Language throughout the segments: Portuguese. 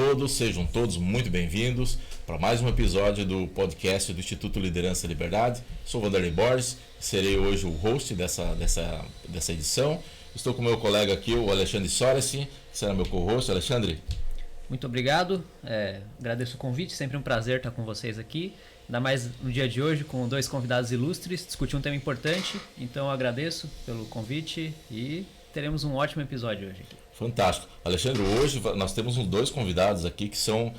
todos, sejam todos muito bem-vindos para mais um episódio do podcast do Instituto Liderança e Liberdade. Sou Vanderlei Borges, serei hoje o host dessa edição. Estou com o meu colega aqui, o Alexandre Soresi, que será meu co-host. Alexandre. Muito obrigado, agradeço o convite, sempre um prazer estar com vocês aqui, ainda mais no dia de hoje com dois convidados ilustres, discutir um tema importante, então eu agradeço pelo convite e teremos um ótimo episódio hoje aqui. Fantástico. Alexandre, hoje nós temos uns dois convidados aqui que são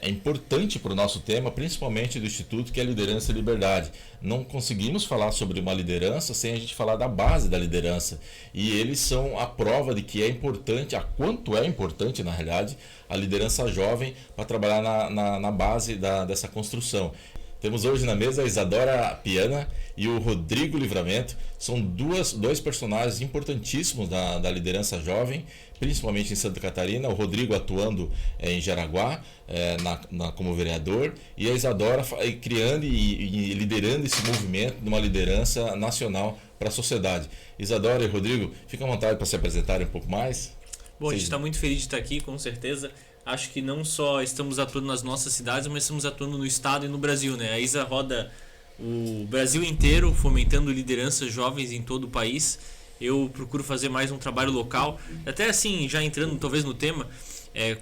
importantes para o nosso tema, principalmente do Instituto, que é Liderança e Liberdade. Não conseguimos falar sobre uma liderança sem a gente falar da base da liderança. E eles são a prova de que é importante, a quanto é importante, na realidade, a liderança jovem para trabalhar na base dessa construção. Temos hoje na mesa a Isadora Piana e o Rodrigo Livramento. São dois personagens importantíssimos da liderança jovem, principalmente em Santa Catarina. O Rodrigo atuando em Jaraguá, como vereador, e a Isadora criando e liderando esse movimento de uma liderança nacional para a sociedade. Isadora e Rodrigo, fiquem à vontade para se apresentarem um pouco mais. Bom, a gente está muito feliz de estar aqui, com certeza. Acho que não só estamos atuando nas nossas cidades, mas estamos atuando no estado e no Brasil, né? A Isa roda o Brasil inteiro, fomentando lideranças jovens em todo o país. Eu procuro fazer mais um trabalho local. Até assim, já entrando talvez no tema,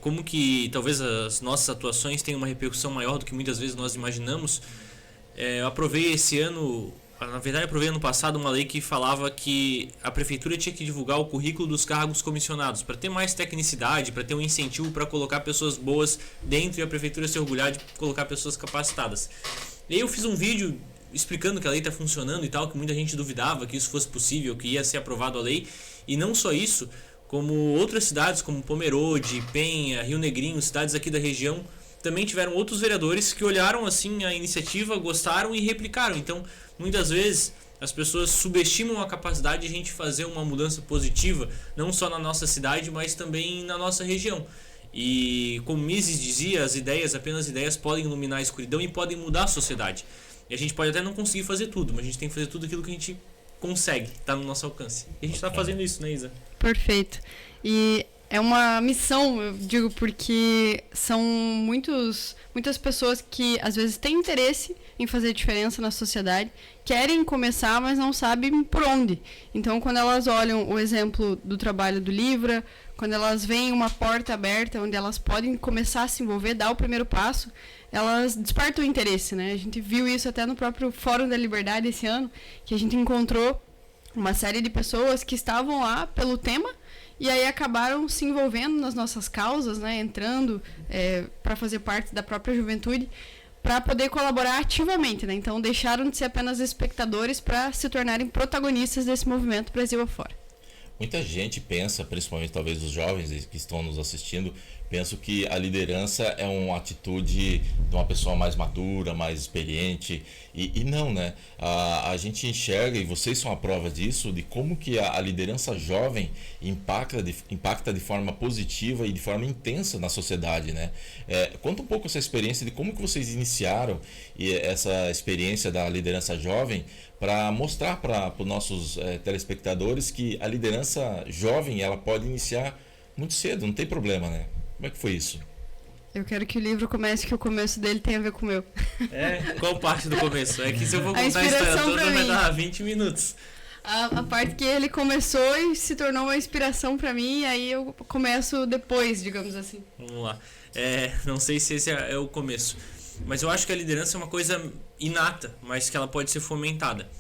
como que talvez as nossas atuações tenham uma repercussão maior do que muitas vezes nós imaginamos. Eu aprovei esse ano... Na verdade, aprovei ano passado uma lei que falava que a prefeitura tinha que divulgar o currículo dos cargos comissionados para ter mais tecnicidade, para ter um incentivo para colocar pessoas boas dentro e a prefeitura se orgulhar de colocar pessoas capacitadas. E aí eu fiz um vídeo explicando que a lei está funcionando e tal, que muita gente duvidava que isso fosse possível, que ia ser aprovado a lei. E não só isso, como outras cidades como Pomerode, Penha, Rio Negrinho, cidades aqui da região, também tiveram outros vereadores que olharam assim a iniciativa, gostaram e replicaram. Então, muitas vezes as pessoas subestimam a capacidade de a gente fazer uma mudança positiva, não só na nossa cidade, mas também na nossa região. E como Mises dizia, apenas ideias podem iluminar a escuridão e podem mudar a sociedade. E a gente pode até não conseguir fazer tudo, mas a gente tem que fazer tudo aquilo que a gente consegue, está no nosso alcance. E a gente está fazendo isso, né, Isa? Perfeito. E é uma missão, eu digo, porque são muitas pessoas que às vezes têm interesse em fazer diferença na sociedade, querem começar, mas não sabem por onde. Então, quando elas olham o exemplo do trabalho do Livra, quando elas veem uma porta aberta onde elas podem começar a se envolver, dar o primeiro passo, elas despertam o interesse, né? A gente viu isso até no próprio Fórum da Liberdade esse ano, que a gente encontrou uma série de pessoas que estavam lá pelo tema, e aí acabaram se envolvendo nas nossas causas, né, entrando para fazer parte da própria juventude, para poder colaborar ativamente, né? Então deixaram de ser apenas espectadores para se tornarem protagonistas desse movimento Brasil afora. Muita gente pensa, principalmente talvez os jovens que estão nos assistindo, pensam que a liderança é uma atitude de uma pessoa mais madura, mais experiente, e não, né? A gente enxerga, e vocês são a prova disso, de como que a liderança jovem impacta de forma positiva e de forma intensa na sociedade, né? Conta um pouco essa experiência de como que vocês iniciaram essa experiência da liderança jovem, para mostrar para os nossos telespectadores que a liderança jovem ela pode iniciar muito cedo, não tem problema, né? Como é que foi isso? Eu quero que o livro comece, que o começo dele tem a ver com o meu. Qual parte do começo? É que se eu vou contar a história toda vai dar 20 minutos. A parte que ele começou e se tornou uma inspiração para mim, e aí eu começo depois, digamos assim. Vamos lá. Não sei se esse é o começo. Mas eu acho que a liderança é uma coisa inata, mas que ela pode ser fomentada.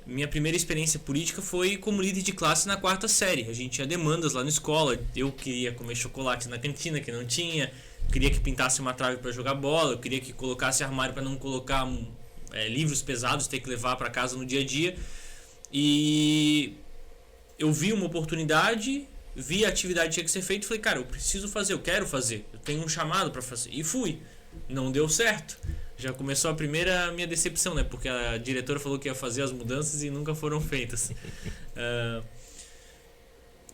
Minha primeira experiência política foi como líder de classe na 4ª série. A gente tinha demandas lá na escola. Eu queria comer chocolate na cantina, que não tinha. Eu queria que pintasse uma trave para jogar bola. Eu queria que colocasse armário para não colocar livros pesados, ter que levar para casa no dia a dia. E eu vi uma oportunidade, vi a atividade que tinha que ser feita e falei, cara, eu preciso fazer, eu quero fazer. Eu tenho um chamado para fazer. E fui. Não deu certo. Já começou a minha decepção, né? Porque a diretora falou que ia fazer as mudanças e nunca foram feitas.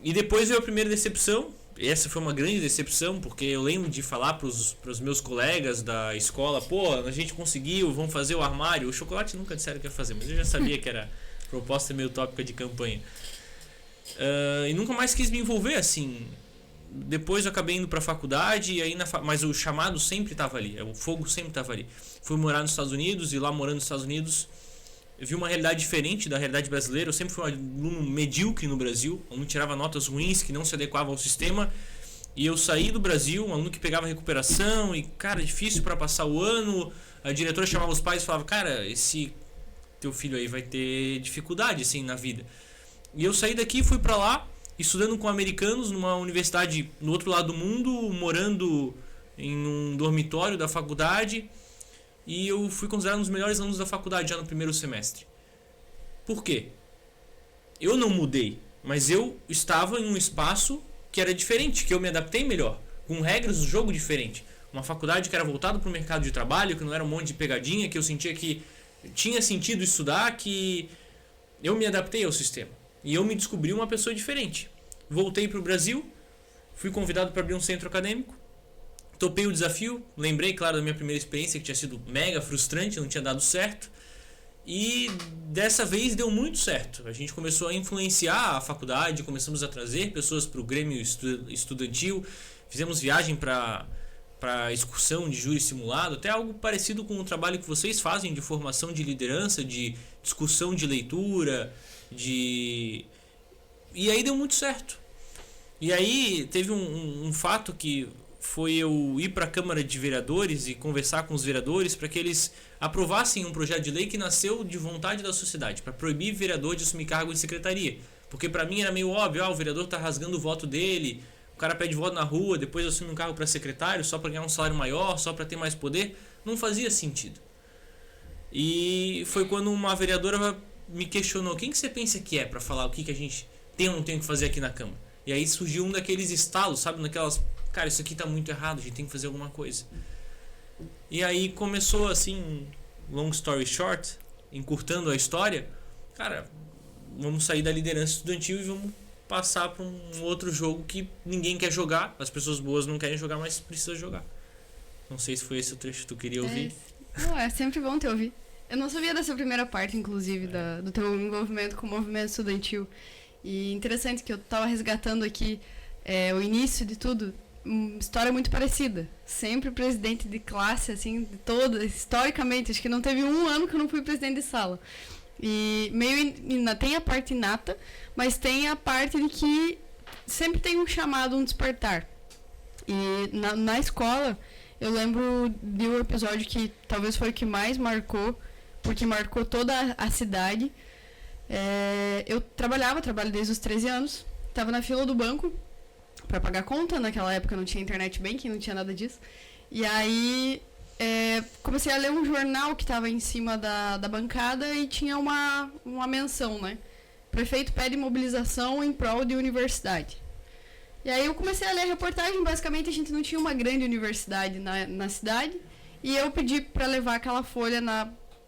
E depois veio a primeira decepção. Essa foi uma grande decepção, porque eu lembro de falar pros meus colegas da escola, pô, a gente conseguiu, vamos fazer o armário. O chocolate nunca disseram que ia fazer, mas eu já sabia que era proposta meio tópica de campanha. E nunca mais quis me envolver, assim, depois eu acabei indo para a faculdade, e aí mas o chamado sempre estava ali, o fogo sempre estava ali. Fui morar nos Estados Unidos, e lá morando nos Estados Unidos eu vi uma realidade diferente da realidade brasileira. Eu sempre fui um aluno medíocre no Brasil, um aluno que tirava notas ruins, que não se adequava ao sistema. E eu saí do Brasil, um aluno que pegava recuperação, e cara, difícil para passar o ano. A diretora chamava os pais e falava: cara, esse teu filho aí vai ter dificuldade assim na vida. E eu saí daqui e fui para lá, estudando com americanos numa universidade no outro lado do mundo, morando em um dormitório da faculdade. E eu fui considerado um dos melhores alunos da faculdade já no primeiro semestre. Por quê? Eu não mudei, mas eu estava em um espaço que era diferente, que eu me adaptei melhor, com regras do jogo diferente. Uma faculdade que era voltada para o mercado de trabalho, que não era um monte de pegadinha, que eu sentia que tinha sentido estudar, que eu me adaptei ao sistema. E eu me descobri uma pessoa diferente. Voltei para o Brasil, fui convidado para abrir um centro acadêmico, topei o desafio, lembrei, claro, da minha primeira experiência, que tinha sido mega frustrante, não tinha dado certo. E dessa vez deu muito certo. A gente começou a influenciar a faculdade, começamos a trazer pessoas para o Grêmio Estudantil, fizemos viagem para excursão de júri simulado, até algo parecido com o trabalho que vocês fazem de formação de liderança, de discussão de leitura, E aí deu muito certo. E aí teve um fato que foi eu ir para a Câmara de Vereadores e conversar com os vereadores para que eles aprovassem um projeto de lei que nasceu de vontade da sociedade, para proibir vereador de assumir cargo de secretaria. Porque para mim era meio óbvio, o vereador está rasgando o voto dele, o cara pede voto na rua, depois assume um cargo para secretário só para ganhar um salário maior, só para ter mais poder. Não fazia sentido. E foi quando uma vereadora me questionou: quem que você pensa que é para falar o que a gente tem ou não tem que fazer aqui na Câmara? E aí surgiu um daqueles estalos, sabe? Naquelas, cara, isso aqui tá muito errado, a gente tem que fazer alguma coisa. E aí começou assim, long story short, encurtando a história, cara, vamos sair da liderança estudantil e vamos passar para um outro jogo que ninguém quer jogar, as pessoas boas não querem jogar, mas precisa jogar. Não sei se foi esse o trecho que tu queria ouvir. Não, é sempre bom te ouvir. Eu não sabia dessa primeira parte, inclusive, do teu envolvimento com o movimento estudantil. E interessante que eu estava resgatando aqui o início de tudo, uma história muito parecida. Sempre presidente de classe, assim, de toda, historicamente, acho que não teve um ano que eu não fui presidente de sala. E tem a parte inata, mas tem a parte de que sempre tem um chamado, um despertar. E na escola, eu lembro de um episódio que talvez foi o que mais marcou, porque marcou toda a cidade. Eu trabalho desde os 13 anos, estava na fila do banco para pagar conta. Naquela época não tinha internet banking, não tinha nada disso. E aí comecei a ler um jornal que estava em cima da bancada e tinha uma menção, né? Prefeito pede mobilização em prol de universidade. E aí eu comecei a ler a reportagem. Basicamente a gente não tinha uma grande universidade na cidade, e eu pedi para levar aquela folha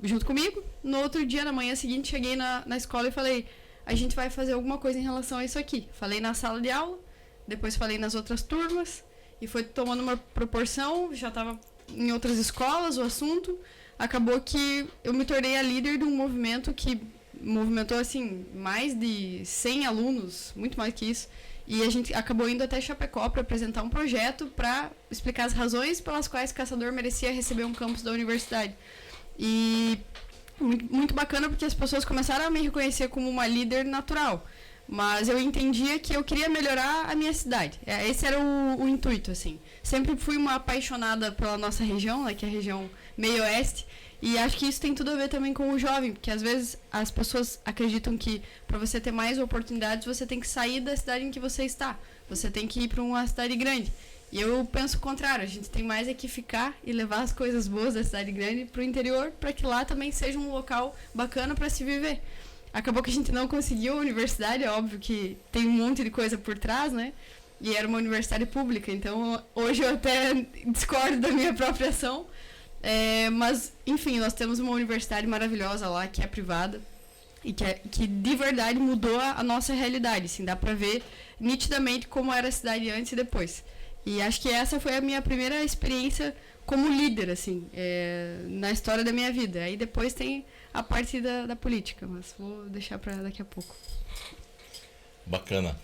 junto comigo. No outro dia, na manhã seguinte, cheguei na escola e falei: a gente vai fazer alguma coisa em relação a isso aqui. Falei na sala de aula, depois falei nas outras turmas, e foi tomando uma proporção. Já estava em outras escolas o assunto. Acabou que eu me tornei a líder de um movimento que movimentou assim mais de 100 alunos, muito mais que isso. E a gente acabou indo até Chapecó para apresentar um projeto para explicar as razões pelas quais Caçador merecia receber um campus da universidade. E muito bacana, porque as pessoas começaram a me reconhecer como uma líder natural. Mas eu entendia que eu queria melhorar a minha cidade. Esse era o intuito, assim. Sempre fui uma apaixonada pela nossa região, né, que é a região meio-oeste. E acho que isso tem tudo a ver também com o jovem, porque às vezes as pessoas acreditam que para você ter mais oportunidades, você tem que sair da cidade em que você está. Você tem que ir para uma cidade grande. E eu penso o contrário, a gente tem mais é que ficar e levar as coisas boas da cidade grande para o interior, para que lá também seja um local bacana para se viver. Acabou que a gente não conseguiu a universidade, é óbvio que tem um monte de coisa por trás, né? E era uma universidade pública, então hoje eu até discordo da minha própria ação. Mas, enfim, nós temos uma universidade maravilhosa lá, que é privada, e que de verdade mudou a nossa realidade, assim, dá pra ver nitidamente como era a cidade antes e depois. E acho que essa foi a minha primeira experiência como líder, assim, na história da minha vida. Aí depois tem a parte da política, mas vou deixar para daqui a pouco. Bacana.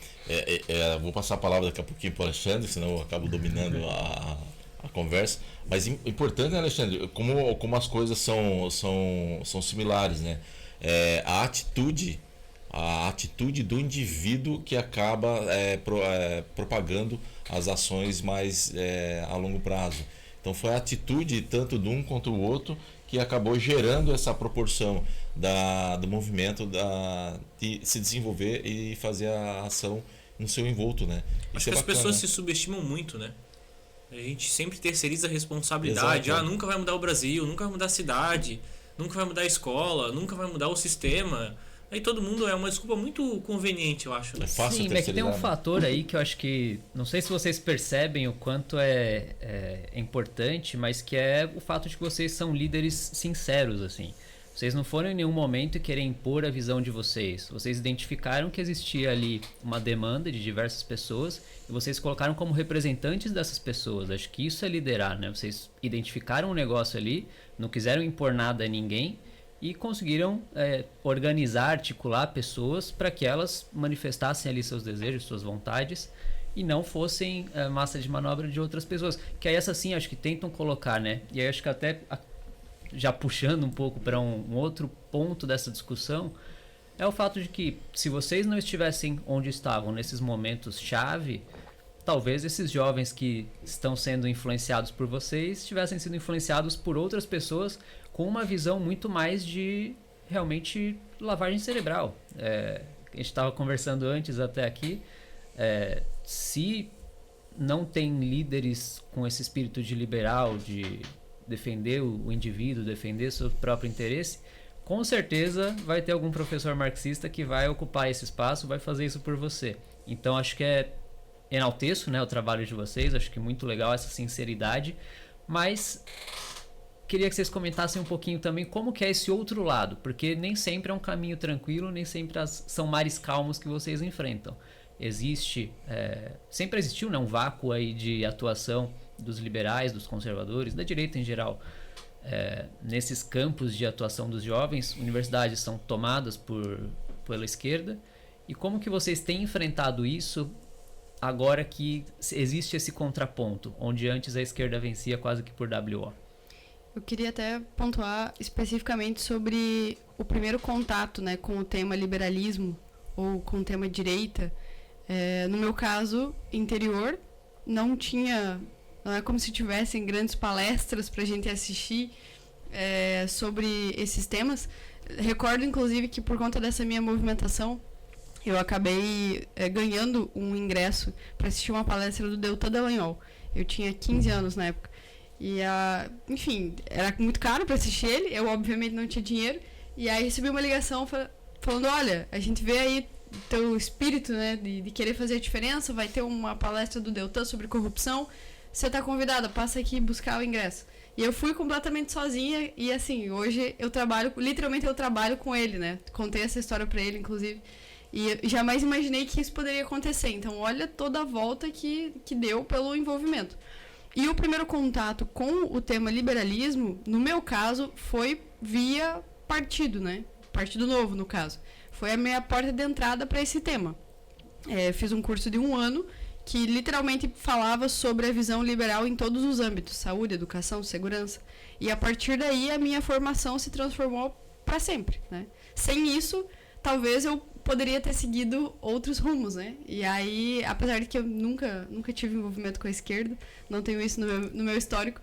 Vou passar a palavra daqui a pouquinho para o Alexandre, senão eu acabo dominando a conversa. Mas importante, né, Alexandre, como as coisas são similares, né? A atitude do indivíduo que acaba propagando as ações mais a longo prazo. Então foi a atitude tanto de um quanto do outro que acabou gerando essa proporção do movimento de se desenvolver e fazer a ação no seu envolto, né? Acho que as pessoas se subestimam muito, né? A gente sempre terceiriza a responsabilidade. Exato. Nunca vai mudar o Brasil, nunca vai mudar a cidade, nunca vai mudar a escola, nunca vai mudar o sistema. Aí todo mundo é uma desculpa muito conveniente, eu acho. É fácil. Sim, mas que tem um fator aí que eu acho que... Não sei se vocês percebem o quanto é importante, mas que é o fato de que vocês são líderes sinceros, assim. Vocês não foram em nenhum momento querer impor a visão de vocês. Vocês identificaram que existia ali uma demanda de diversas pessoas e vocês colocaram como representantes dessas pessoas. Acho que isso é liderar, né? Vocês identificaram um negócio ali, não quiseram impor nada a ninguém e conseguiram organizar, articular pessoas para que elas manifestassem ali seus desejos, suas vontades e não fossem massa de manobra de outras pessoas. Que aí essa sim acho que tentam colocar, né? E aí acho que até... já puxando um pouco para um outro ponto dessa discussão, é o fato de que se vocês não estivessem onde estavam nesses momentos chave, talvez esses jovens que estão sendo influenciados por vocês tivessem sido influenciados por outras pessoas com uma visão muito mais de realmente lavagem cerebral. A gente estava conversando antes até aqui, se não tem líderes com esse espírito de liberal, de defender o indivíduo, defender seu próprio interesse, com certeza vai ter algum professor marxista que vai ocupar esse espaço, vai fazer isso por você. Então acho que enalteço, né, o trabalho de vocês, acho que é muito legal essa sinceridade, mas queria que vocês comentassem um pouquinho também como que é esse outro lado, porque nem sempre é um caminho tranquilo, nem sempre são mares calmos que vocês enfrentam. Sempre existiu, né, um vácuo aí de atuação dos liberais, dos conservadores, da direita em geral. Nesses campos de atuação dos jovens, universidades são tomadas pela esquerda. E como que vocês têm enfrentado isso agora que existe esse contraponto, onde antes a esquerda vencia quase que por WO? Eu queria até pontuar especificamente sobre o primeiro contato, né, com o tema liberalismo ou com o tema direita. No meu caso, interior, não é como se tivessem grandes palestras para a gente assistir sobre esses temas. Recordo, inclusive, que por conta dessa minha movimentação, eu acabei ganhando um ingresso para assistir uma palestra do Deltan Dallagnol. Eu tinha 15 anos na época. E, enfim, era muito caro para assistir ele. Eu, obviamente, não tinha dinheiro. E aí recebi uma ligação falando, olha, a gente vê aí teu espírito, né, de querer fazer a diferença. Vai ter uma palestra do Deltan sobre corrupção. Você tá convidada, passa aqui buscar o ingresso. E eu fui completamente sozinha e assim, hoje eu trabalho com ele, né? Contei essa história pra ele, inclusive. E jamais imaginei que isso poderia acontecer. Então, olha toda a volta que deu pelo envolvimento. E o primeiro contato com o tema liberalismo, no meu caso, foi via partido, né? Partido Novo, no caso. Foi a minha porta de entrada para esse tema. Fiz um curso de 1 ano que literalmente falava sobre a visão liberal em todos os âmbitos, saúde, educação, segurança. E a partir daí a minha formação se transformou para sempre, né? Sem isso, talvez eu poderia ter seguido outros rumos, né? E aí, apesar de que eu nunca tive envolvimento com a esquerda, não tenho isso no meu histórico,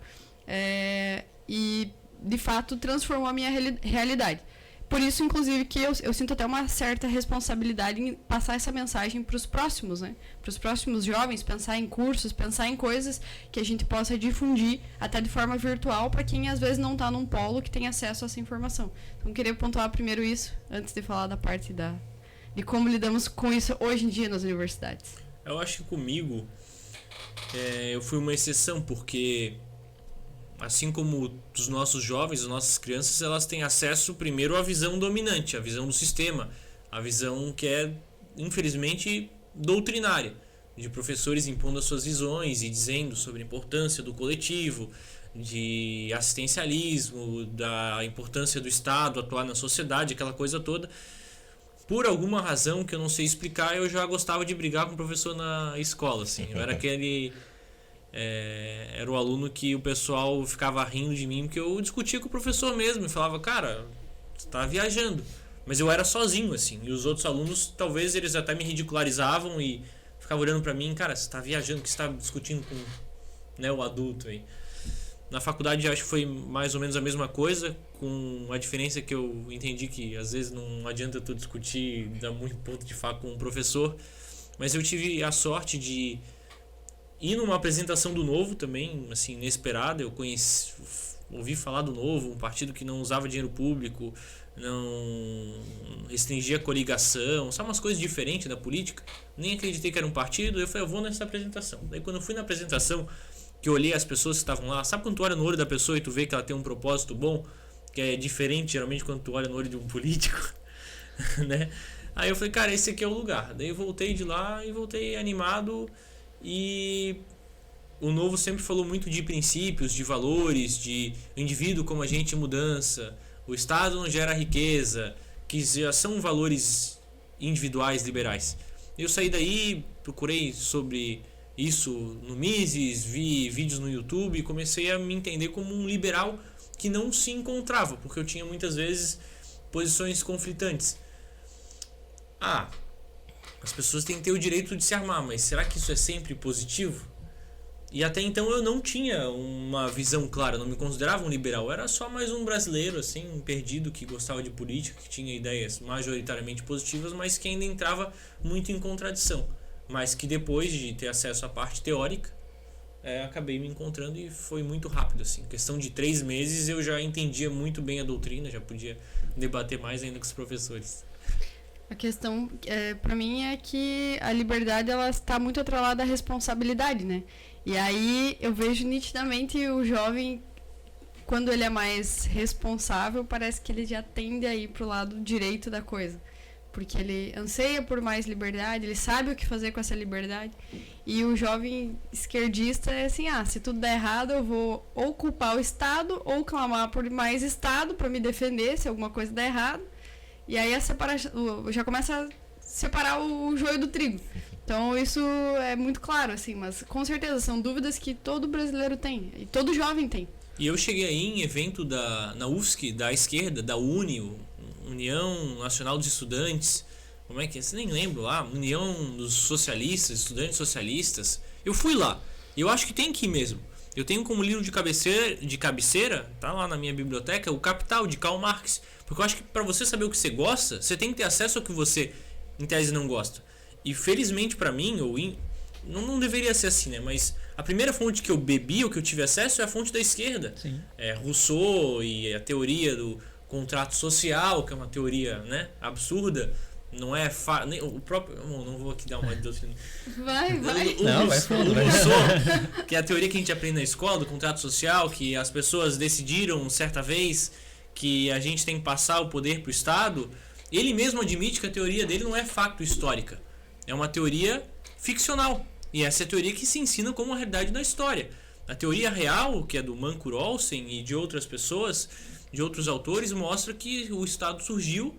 e de fato transformou a minha realidade. Por isso, inclusive, que eu sinto até uma certa responsabilidade em passar essa mensagem para os próximos, né? Para os próximos jovens, pensar em cursos, pensar em coisas que a gente possa difundir até de forma virtual para quem às vezes não está num polo que tem acesso a essa informação. Então, eu queria pontuar primeiro isso, antes de falar da parte de como lidamos com isso hoje em dia nas universidades. Eu acho que comigo eu fui uma exceção, porque assim como os nossos jovens, as nossas crianças, elas têm acesso primeiro à visão dominante, à visão do sistema, a visão que é, infelizmente, doutrinária, de professores impondo as suas visões e dizendo sobre a importância do coletivo, de assistencialismo, da importância do Estado atuar na sociedade, aquela coisa toda. por alguma razão que eu não sei explicar, eu já gostava de brigar com o professor na escola, assim. Eu era aquele... era o aluno que o pessoal ficava rindo de mim, porque eu discutia com o professor mesmo e falava, cara, você tá viajando. Mas eu era sozinho, assim. E os outros alunos, talvez eles até me ridicularizavam e ficavam olhando pra mim, cara, você tá viajando, que você tá discutindo com, né, o adulto aí. Na faculdade eu acho que foi mais ou menos a mesma coisa, com a diferença que eu entendi que às vezes não adianta tu discutir, dar muito ponto de faca com um professor, mas eu tive a sorte de ir numa apresentação do Novo também, assim, inesperada. Eu ouvi falar do Novo, um partido que não usava dinheiro público, não restringia a coligação, sabe, umas coisas diferentes da política. Nem acreditei que era um partido, eu falei, eu vou nessa apresentação. Daí quando eu fui na apresentação, que eu olhei as pessoas que estavam lá, sabe quando tu olha no olho da pessoa e tu vê que ela tem um propósito bom, que é diferente geralmente quando tu olha no olho de um político, né? Aí eu falei, cara, esse aqui é o lugar. Daí eu voltei de lá e voltei animado. E o Novo sempre falou muito de princípios, de valores, de indivíduo como agente de mudança, o Estado não gera riqueza, que já são valores individuais liberais. Eu saí daí, procurei sobre isso no Mises, vi vídeos no YouTube e comecei a me entender como um liberal que não se encontrava, porque eu tinha muitas vezes posições conflitantes. As pessoas têm que ter o direito de se armar, mas será que isso é sempre positivo? E até então eu não tinha uma visão clara, não me considerava um liberal, eu era só mais um brasileiro, assim, um perdido que gostava de política, que tinha ideias majoritariamente positivas, mas que ainda entrava muito em contradição. Mas que depois de ter acesso à parte teórica, acabei me encontrando e foi muito rápido, assim. Em questão de 3 meses eu já entendia muito bem a doutrina, já podia debater mais ainda com os professores. A questão, para mim, é que a liberdade ela está muito atrelada à responsabilidade, né? E aí eu vejo nitidamente o jovem, quando ele é mais responsável, parece que ele já tende a ir pro lado direito da coisa. Porque ele anseia por mais liberdade, ele sabe o que fazer com essa liberdade. E o jovem esquerdista é assim, se tudo der errado, eu vou ou culpar o Estado, ou clamar por mais Estado para me defender se alguma coisa der errado. E aí já começa a separar o joio do trigo. Então isso é muito claro, assim, mas com certeza são dúvidas que todo brasileiro tem, e todo jovem tem. E eu cheguei aí em evento na UFSC, da esquerda, da União Nacional dos Estudantes, como é que é? Você nem lembra lá? União dos Socialistas, Estudantes Socialistas. Eu fui lá, e eu acho que tem que ir mesmo. Eu tenho como livro de cabeceira, tá lá na minha biblioteca, o Capital, de Karl Marx. Porque eu acho que para você saber o que você gosta, você tem que ter acesso ao que você, em tese, não gosta. E felizmente para mim, não deveria ser assim, né? Mas a primeira fonte que eu bebi, ou que eu tive acesso, é a fonte da esquerda. Sim. Rousseau e a teoria do contrato social, que é uma teoria, né, absurda. Não é o próprio... Não vou aqui dar uma doutrina. Vai. Vai fundo, vai. Rousseau, que é a teoria que a gente aprende na escola, do contrato social, que as pessoas decidiram certa vez que a gente tem que passar o poder para o Estado. Ele mesmo admite que a teoria dele não é facto histórica. É uma teoria ficcional. E essa é a teoria que se ensina como a realidade da história. A teoria real, que é do Mancur Olsen e de outras pessoas, de outros autores, mostra que o Estado surgiu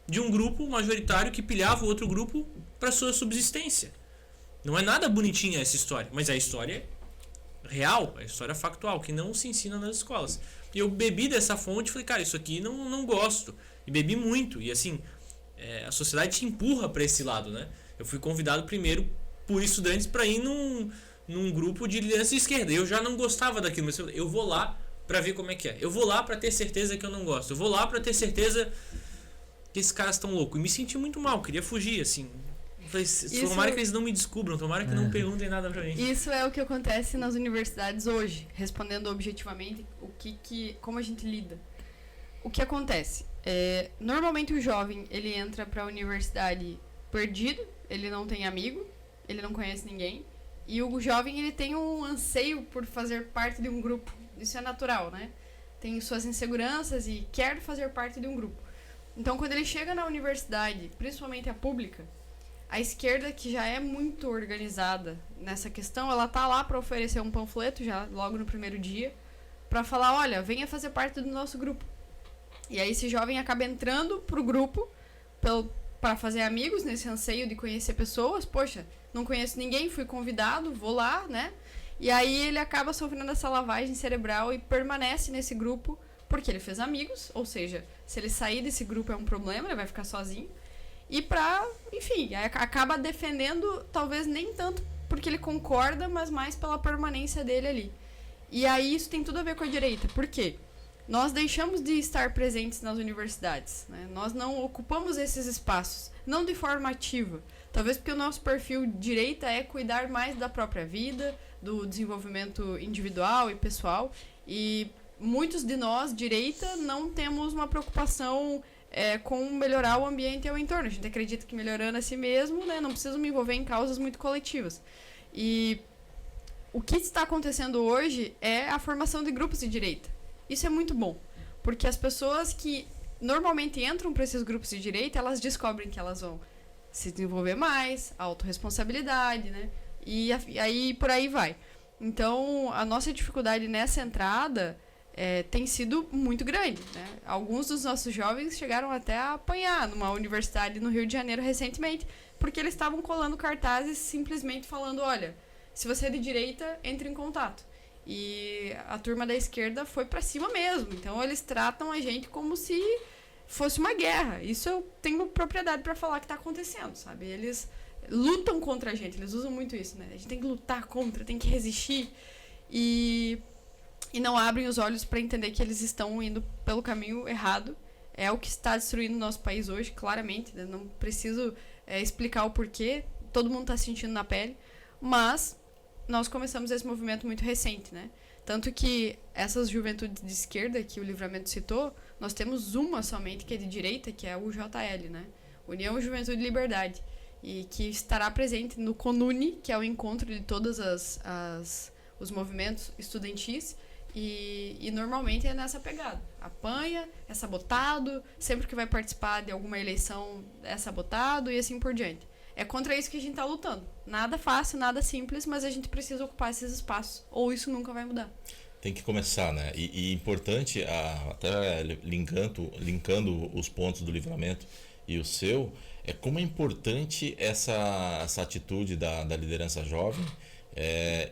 de um grupo majoritário que pilhava o outro grupo para sua subsistência. Não é nada bonitinha essa história, mas a história é real, a história factual, que não se ensina nas escolas. E eu bebi dessa fonte e falei, cara, isso aqui não gosto. E bebi muito. E assim, a sociedade te empurra para esse lado, né? Eu fui convidado primeiro por estudantes para ir num grupo de liderança de esquerda. Eu já não gostava daquilo, mas eu vou lá para ver como é que é. Eu vou lá para ter certeza que eu não gosto. Eu vou lá para ter certeza que esses caras estão loucos. E me senti muito mal, queria fugir, assim. Tomara que eles não me descubram, tomara que não perguntem nada pra mim. Isso é o que acontece nas universidades hoje, respondendo objetivamente como a gente lida. O que acontece? Normalmente o jovem, ele entra pra universidade perdido, ele não tem amigo, ele não conhece ninguém, e o jovem, ele tem um anseio por fazer parte de um grupo. Isso é natural, né? Tem suas inseguranças e quer fazer parte de um grupo. Então, quando ele chega na universidade, principalmente a pública, a esquerda, que já é muito organizada nessa questão, ela tá lá para oferecer um panfleto já logo no primeiro dia, para falar, olha, venha fazer parte do nosso grupo. E aí esse jovem acaba entrando pro grupo para fazer amigos, nesse anseio de conhecer pessoas. Poxa, não conheço ninguém, fui convidado, vou lá, né? E aí ele acaba sofrendo essa lavagem cerebral e permanece nesse grupo porque ele fez amigos, ou seja, se ele sair desse grupo é um problema, ele vai ficar sozinho. E enfim, acaba defendendo, talvez nem tanto porque ele concorda, mas mais pela permanência dele ali. E aí isso tem tudo a ver com a direita. Por quê? Nós deixamos de estar presentes nas universidades, né? Nós não ocupamos esses espaços, não de forma ativa. Talvez porque o nosso perfil direita é cuidar mais da própria vida, do desenvolvimento individual e pessoal. E muitos de nós, direita, não temos uma preocupação com melhorar o ambiente e o entorno. A gente acredita que melhorando a si mesmo, né, não precisa me envolver em causas muito coletivas. E o que está acontecendo hoje é a formação de grupos de direita. Isso é muito bom, porque as pessoas que normalmente entram para esses grupos de direita, elas descobrem que elas vão se desenvolver mais, autorresponsabilidade, né? E aí por aí vai. Então, a nossa dificuldade nessa entrada tem sido muito grande, né? Alguns dos nossos jovens chegaram até a apanhar numa universidade no Rio de Janeiro recentemente, porque eles estavam colando cartazes simplesmente falando, olha, se você é de direita, entre em contato. E a turma da esquerda foi pra cima mesmo. Então eles tratam a gente como se fosse uma guerra. Isso eu tenho propriedade pra falar que tá acontecendo, sabe? Eles lutam contra a gente, eles usam muito isso, né? A gente tem que lutar contra, tem que resistir. E não abrem os olhos pra entender que eles estão indo pelo caminho errado. É o que está destruindo o nosso país hoje, claramente, né? Não preciso explicar o porquê, todo mundo tá sentindo na pele. Mas nós começamos esse movimento muito recente, né? Tanto que essas juventudes de esquerda que o Livramento citou, nós temos uma somente que é de direita, que é o UJL, né? União Juventude e Liberdade, e que estará presente no CONUNE, que é o encontro de todos os movimentos estudantis, e normalmente é nessa pegada. Apanha, é sabotado, sempre que vai participar de alguma eleição é sabotado e assim por diante. É contra isso que a gente tá lutando. Nada fácil, nada simples, mas a gente precisa ocupar esses espaços, ou isso nunca vai mudar. Tem que começar, né? E importante, até linkando os pontos do Livramento e o seu, é como é importante essa atitude da liderança jovem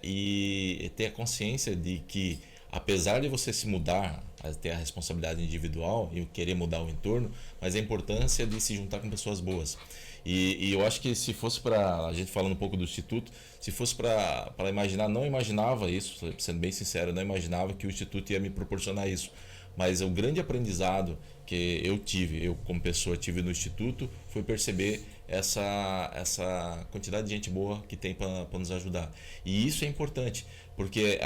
e ter a consciência de que, apesar de você se mudar, ter a responsabilidade individual e querer mudar o entorno, mas a importância de se juntar com pessoas boas. E eu acho que se fosse para a gente falando um pouco do Instituto, se fosse para imaginar, não imaginava isso, sendo bem sincero, não imaginava que o Instituto ia me proporcionar isso. Mas o grande aprendizado que eu como pessoa tive no Instituto foi perceber essa quantidade de gente boa que tem para nos ajudar. E isso é importante, porque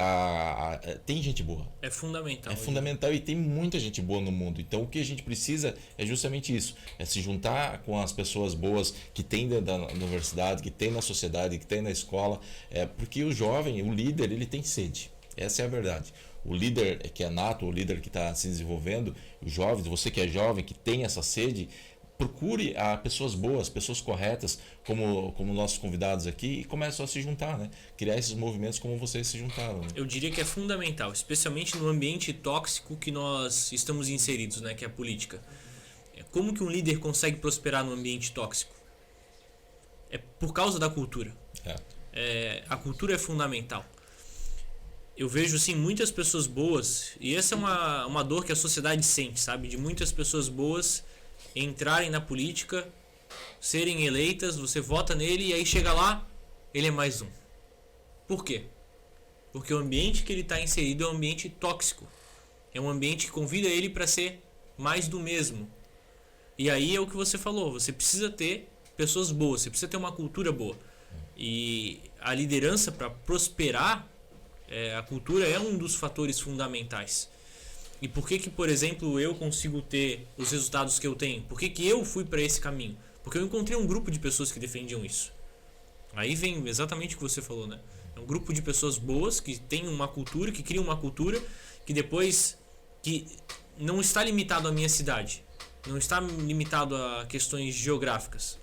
tem gente boa. É fundamental. É fundamental e tem muita gente boa no mundo. Então o que a gente precisa é justamente isso, é se juntar com as pessoas boas que tem dentro da universidade, que tem na sociedade, que tem na escola, porque o jovem, o líder, ele tem sede. Essa é a verdade. O líder que é nato, o líder que está se desenvolvendo, os jovens, você que é jovem, que tem essa sede, procure pessoas boas, pessoas corretas, como nossos convidados aqui, e comece a se juntar, né? Criar esses movimentos como vocês se juntaram. Né? Eu diria que é fundamental, especialmente no ambiente tóxico que nós estamos inseridos, né? Que é a política. Como que um líder consegue prosperar no ambiente tóxico? É por causa da cultura. A cultura é fundamental. Eu vejo, sim, muitas pessoas boas, e essa é uma dor que a sociedade sente, sabe? De muitas pessoas boas entrarem na política, serem eleitas, você vota nele e aí chega lá, ele é mais um. Por quê? Porque o ambiente que ele está inserido é um ambiente tóxico. É um ambiente que convida ele para ser mais do mesmo. E aí é o que você falou, você precisa ter pessoas boas, você precisa ter uma cultura boa. E a liderança, para prosperar, a cultura é um dos fatores fundamentais. E por que, por exemplo, eu consigo ter os resultados que eu tenho? Por que eu fui para esse caminho? Porque eu encontrei um grupo de pessoas que defendiam isso. Aí vem exatamente o que você falou, né? É um grupo de pessoas boas que tem uma cultura, que criam uma cultura que depois, que não está limitado à minha cidade, não está limitado a questões geográficas.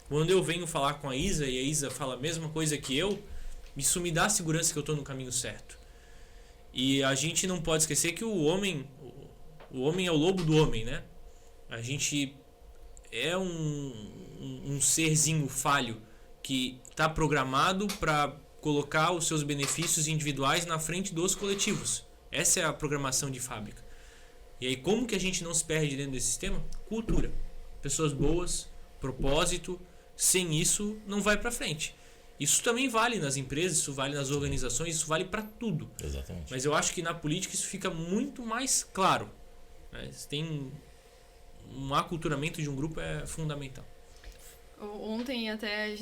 Quando eu venho falar com a Isa e a Isa fala a mesma coisa que eu, isso me dá a segurança que eu estou no caminho certo. E a gente não pode esquecer que o homem é o lobo do homem, né? A gente é um um serzinho falho que está programado para colocar os seus benefícios individuais na frente dos coletivos. Essa é a programação de fábrica. E aí como que a gente não se perde dentro desse sistema? Cultura. Pessoas boas, propósito. Sem isso não vai para frente. Isso também vale nas empresas, isso vale nas organizações, isso vale para tudo. Exatamente. Mas eu acho que na política isso fica muito mais claro. Né? Tem um aculturamento de um grupo é fundamental. Ontem até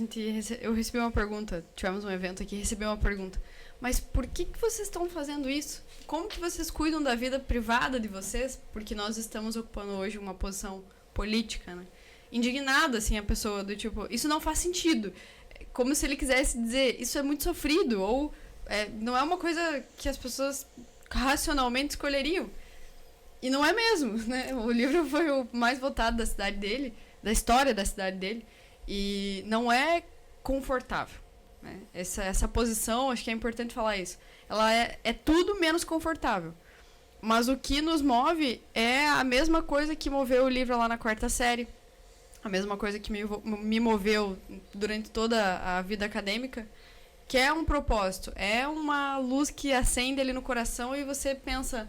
eu recebi uma pergunta, tivemos um evento aqui, recebi uma pergunta. Mas por que vocês estão fazendo isso? Como que vocês cuidam da vida privada de vocês? Porque nós estamos ocupando hoje uma posição política, né? Indignada, assim, a pessoa do tipo, isso não faz sentido. Como se ele quisesse dizer, isso é muito sofrido, ou não é uma coisa que as pessoas racionalmente escolheriam. E não é mesmo, né? O livro foi o mais votado da cidade dele, da história da cidade dele, e não é confortável, né? Essa posição, acho que é importante falar isso, ela é tudo menos confortável. Mas o que nos move é a mesma coisa que moveu o livro lá na 4ª série, a mesma coisa que me moveu durante toda a vida acadêmica, que é um propósito, é uma luz que acende ali no coração e você pensa,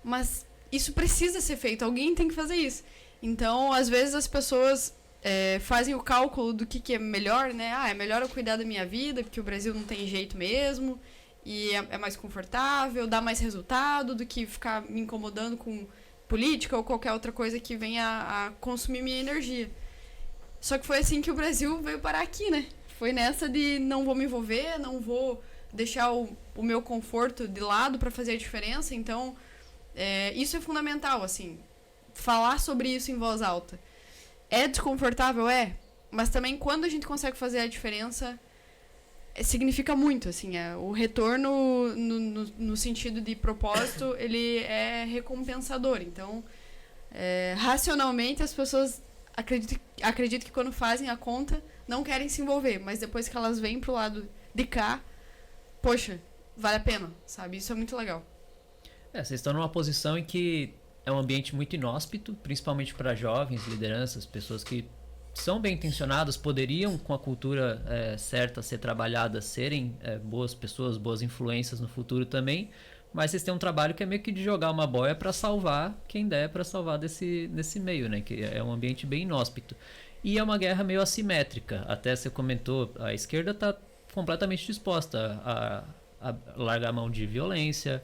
mas isso precisa ser feito, alguém tem que fazer isso. Então, às vezes as pessoas fazem o cálculo do que é melhor, né? É melhor eu cuidar da minha vida, porque o Brasil não tem jeito mesmo, e é mais confortável, dá mais resultado do que ficar me incomodando com política ou qualquer outra coisa que venha a consumir minha energia. Só que foi assim que o Brasil veio parar aqui, né? Foi nessa de não vou me envolver, não vou deixar o meu conforto de lado para fazer a diferença. Então, isso é fundamental, assim, falar sobre isso em voz alta. É desconfortável? Mas também quando a gente consegue fazer a diferença, significa muito, assim, o retorno no sentido de propósito, ele é recompensador. Então, racionalmente as pessoas acredito que quando fazem a conta não querem se envolver, mas depois que elas vêm pro lado de cá, poxa, vale a pena, sabe? Isso é muito legal. Vocês estão numa posição em que é um ambiente muito inóspito, principalmente para jovens, lideranças, pessoas que são bem intencionadas, poderiam, com a cultura certa, ser trabalhadas, serem boas pessoas, boas influências no futuro também, mas vocês têm um trabalho que é meio que de jogar uma boia para salvar quem der para salvar desse meio, né? Que é um ambiente bem inóspito. E é uma guerra meio assimétrica. Até você comentou, a esquerda está completamente disposta a largar a mão de violência,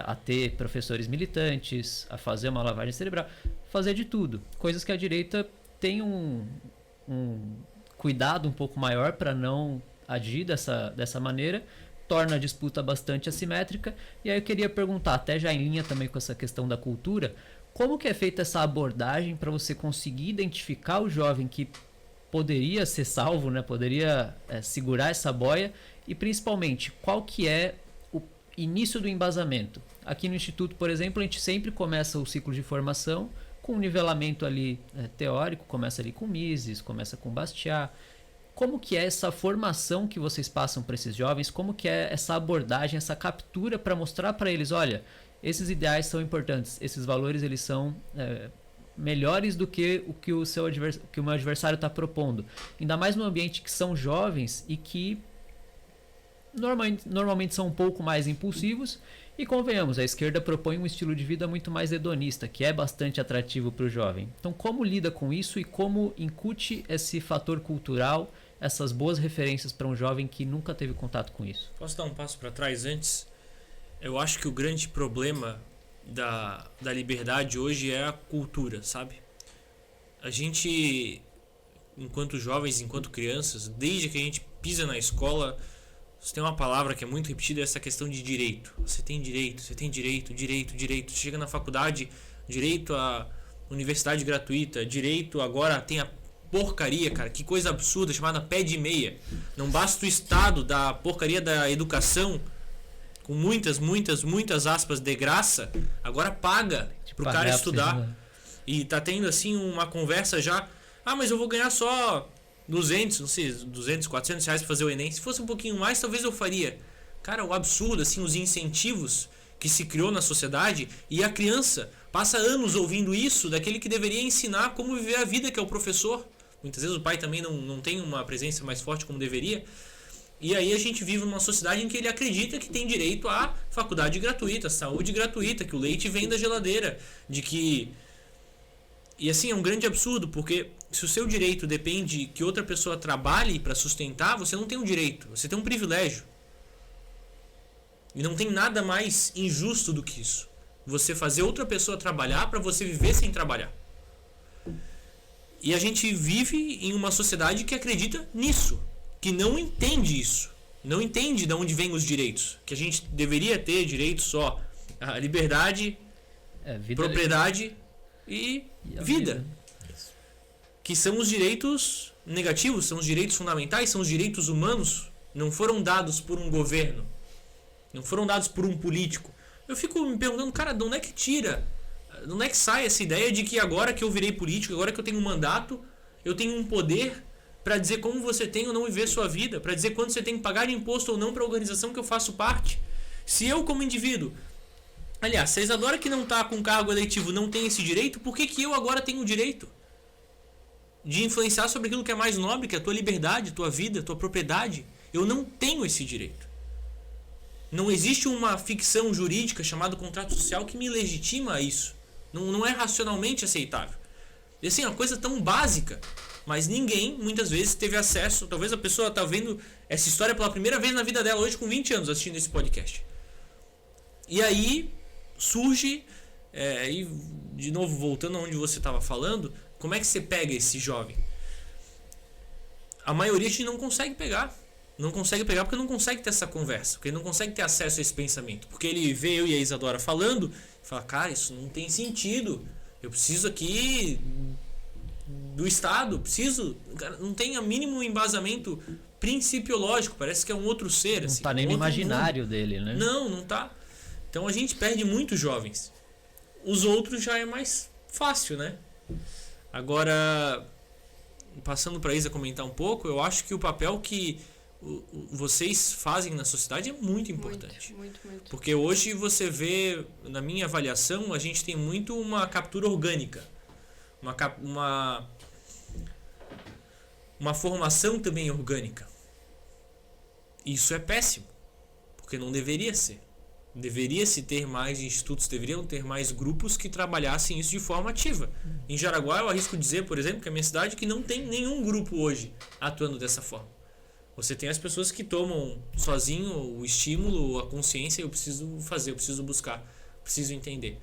a ter professores militantes, a fazer uma lavagem cerebral, fazer de tudo. Coisas que a direita tem um cuidado um pouco maior para não agir dessa maneira, torna a disputa bastante assimétrica. E aí eu queria perguntar, até já em linha também com essa questão da cultura, como que é feita essa abordagem para você conseguir identificar o jovem que poderia ser salvo, né? Poderia segurar essa boia, e principalmente, qual que é o início do embasamento? Aqui no Instituto, por exemplo, a gente sempre começa o ciclo de formação com um nivelamento ali teórico, começa ali com Mises, começa com Bastiat. Como que é essa formação que vocês passam para esses jovens? Como que é essa abordagem, essa captura para mostrar para eles, olha, esses ideais são importantes, esses valores eles são melhores do que o que o meu adversário está propondo. Ainda mais no ambiente que são jovens e que normalmente são um pouco mais impulsivos. E convenhamos, a esquerda propõe um estilo de vida muito mais hedonista, que é bastante atrativo para o jovem. Então, como lida com isso e como incute esse fator cultural, essas boas referências para um jovem que nunca teve contato com isso? Posso dar um passo para trás antes? Eu acho que o grande problema da liberdade hoje é a cultura, sabe? A gente, enquanto jovens, enquanto crianças, desde que a gente pisa na escola, você tem uma palavra que é muito repetida, essa questão de direito. Você tem direito, direito. Você chega na faculdade, direito à universidade gratuita, direito agora tem a porcaria, cara, que coisa absurda, chamada pé de meia. Não basta o Estado da porcaria da educação, com muitas aspas de graça, agora paga pro cara estudar. E tá tendo assim uma conversa já, mas eu vou ganhar só 200, não sei, 200, 400 reais pra fazer o Enem. Se fosse um pouquinho mais, talvez eu faria. Cara, o absurdo, assim, os incentivos que se criou na sociedade, e a criança passa anos ouvindo isso daquele que deveria ensinar como viver a vida, que é o professor. muitas vezes o pai também não tem uma presença mais forte como deveria. E aí a gente vive numa sociedade em que ele acredita que tem direito à faculdade gratuita, saúde gratuita, que o leite vem da geladeira, de que... E assim, é um grande absurdo, porque se o seu direito depende que outra pessoa trabalhe para sustentar, você não tem um direito, você tem um privilégio. E não tem nada mais injusto do que isso. Você fazer outra pessoa trabalhar para você viver sem trabalhar. E a gente vive em uma sociedade que acredita nisso, que não entende isso, não entende de onde vêm os direitos, que a gente deveria ter direito só à liberdade, propriedade e vida, que são os direitos negativos, são os direitos fundamentais, são os direitos humanos, não foram dados por um governo, não foram dados por um político. Eu fico me perguntando, cara, de onde é que tira, de onde é que sai essa ideia de que agora que eu virei político, agora que eu tenho um mandato, eu tenho um poder para dizer como você tem ou não viver sua vida, para dizer quanto você tem que pagar de imposto ou não para a organização que eu faço parte. Se eu como indivíduo, aliás, se a Isadora que não está com cargo eletivo não tem esse direito, por que eu agora tenho o direito de influenciar sobre aquilo que é mais nobre, que é a tua liberdade, tua vida, tua propriedade? Eu não tenho esse direito. Não existe uma ficção jurídica chamada contrato social que me legitima a isso. Não é racionalmente aceitável. E assim, é uma coisa tão básica, mas ninguém, muitas vezes, teve acesso. Talvez a pessoa está vendo essa história pela primeira vez na vida dela, hoje com 20 anos, assistindo esse podcast. E aí surge, e de novo, voltando aonde você estava falando, como é que você pega esse jovem? A maioria a gente não consegue pegar. Não consegue pegar porque não consegue ter essa conversa, porque ele não consegue ter acesso a esse pensamento. Porque ele vê eu e a Isadora falando e fala, cara, isso não tem sentido. Eu preciso aqui do Estado, preciso... Cara, não tem o mínimo embasamento principiológico, parece que é um outro ser. Não assim, tá nem no imaginário dele, né? Não tá. Então a gente perde muitos jovens. Os outros já é mais fácil, né? Agora, passando para a Isa comentar um pouco, eu acho que o papel que vocês fazem na sociedade é muito importante. Muito. Porque hoje você vê, na minha avaliação, a gente tem muito uma captura orgânica. Uma formação também orgânica. Isso é péssimo. Porque não deveria ser. Deveria-se ter mais institutos, deveriam ter mais grupos que trabalhassem isso de forma ativa. Em Jaraguá, eu arrisco dizer, por exemplo, que é a minha cidade, que não tem nenhum grupo hoje atuando dessa forma. Você tem as pessoas que tomam sozinho o estímulo, a consciência, eu preciso fazer, eu preciso buscar, preciso entender.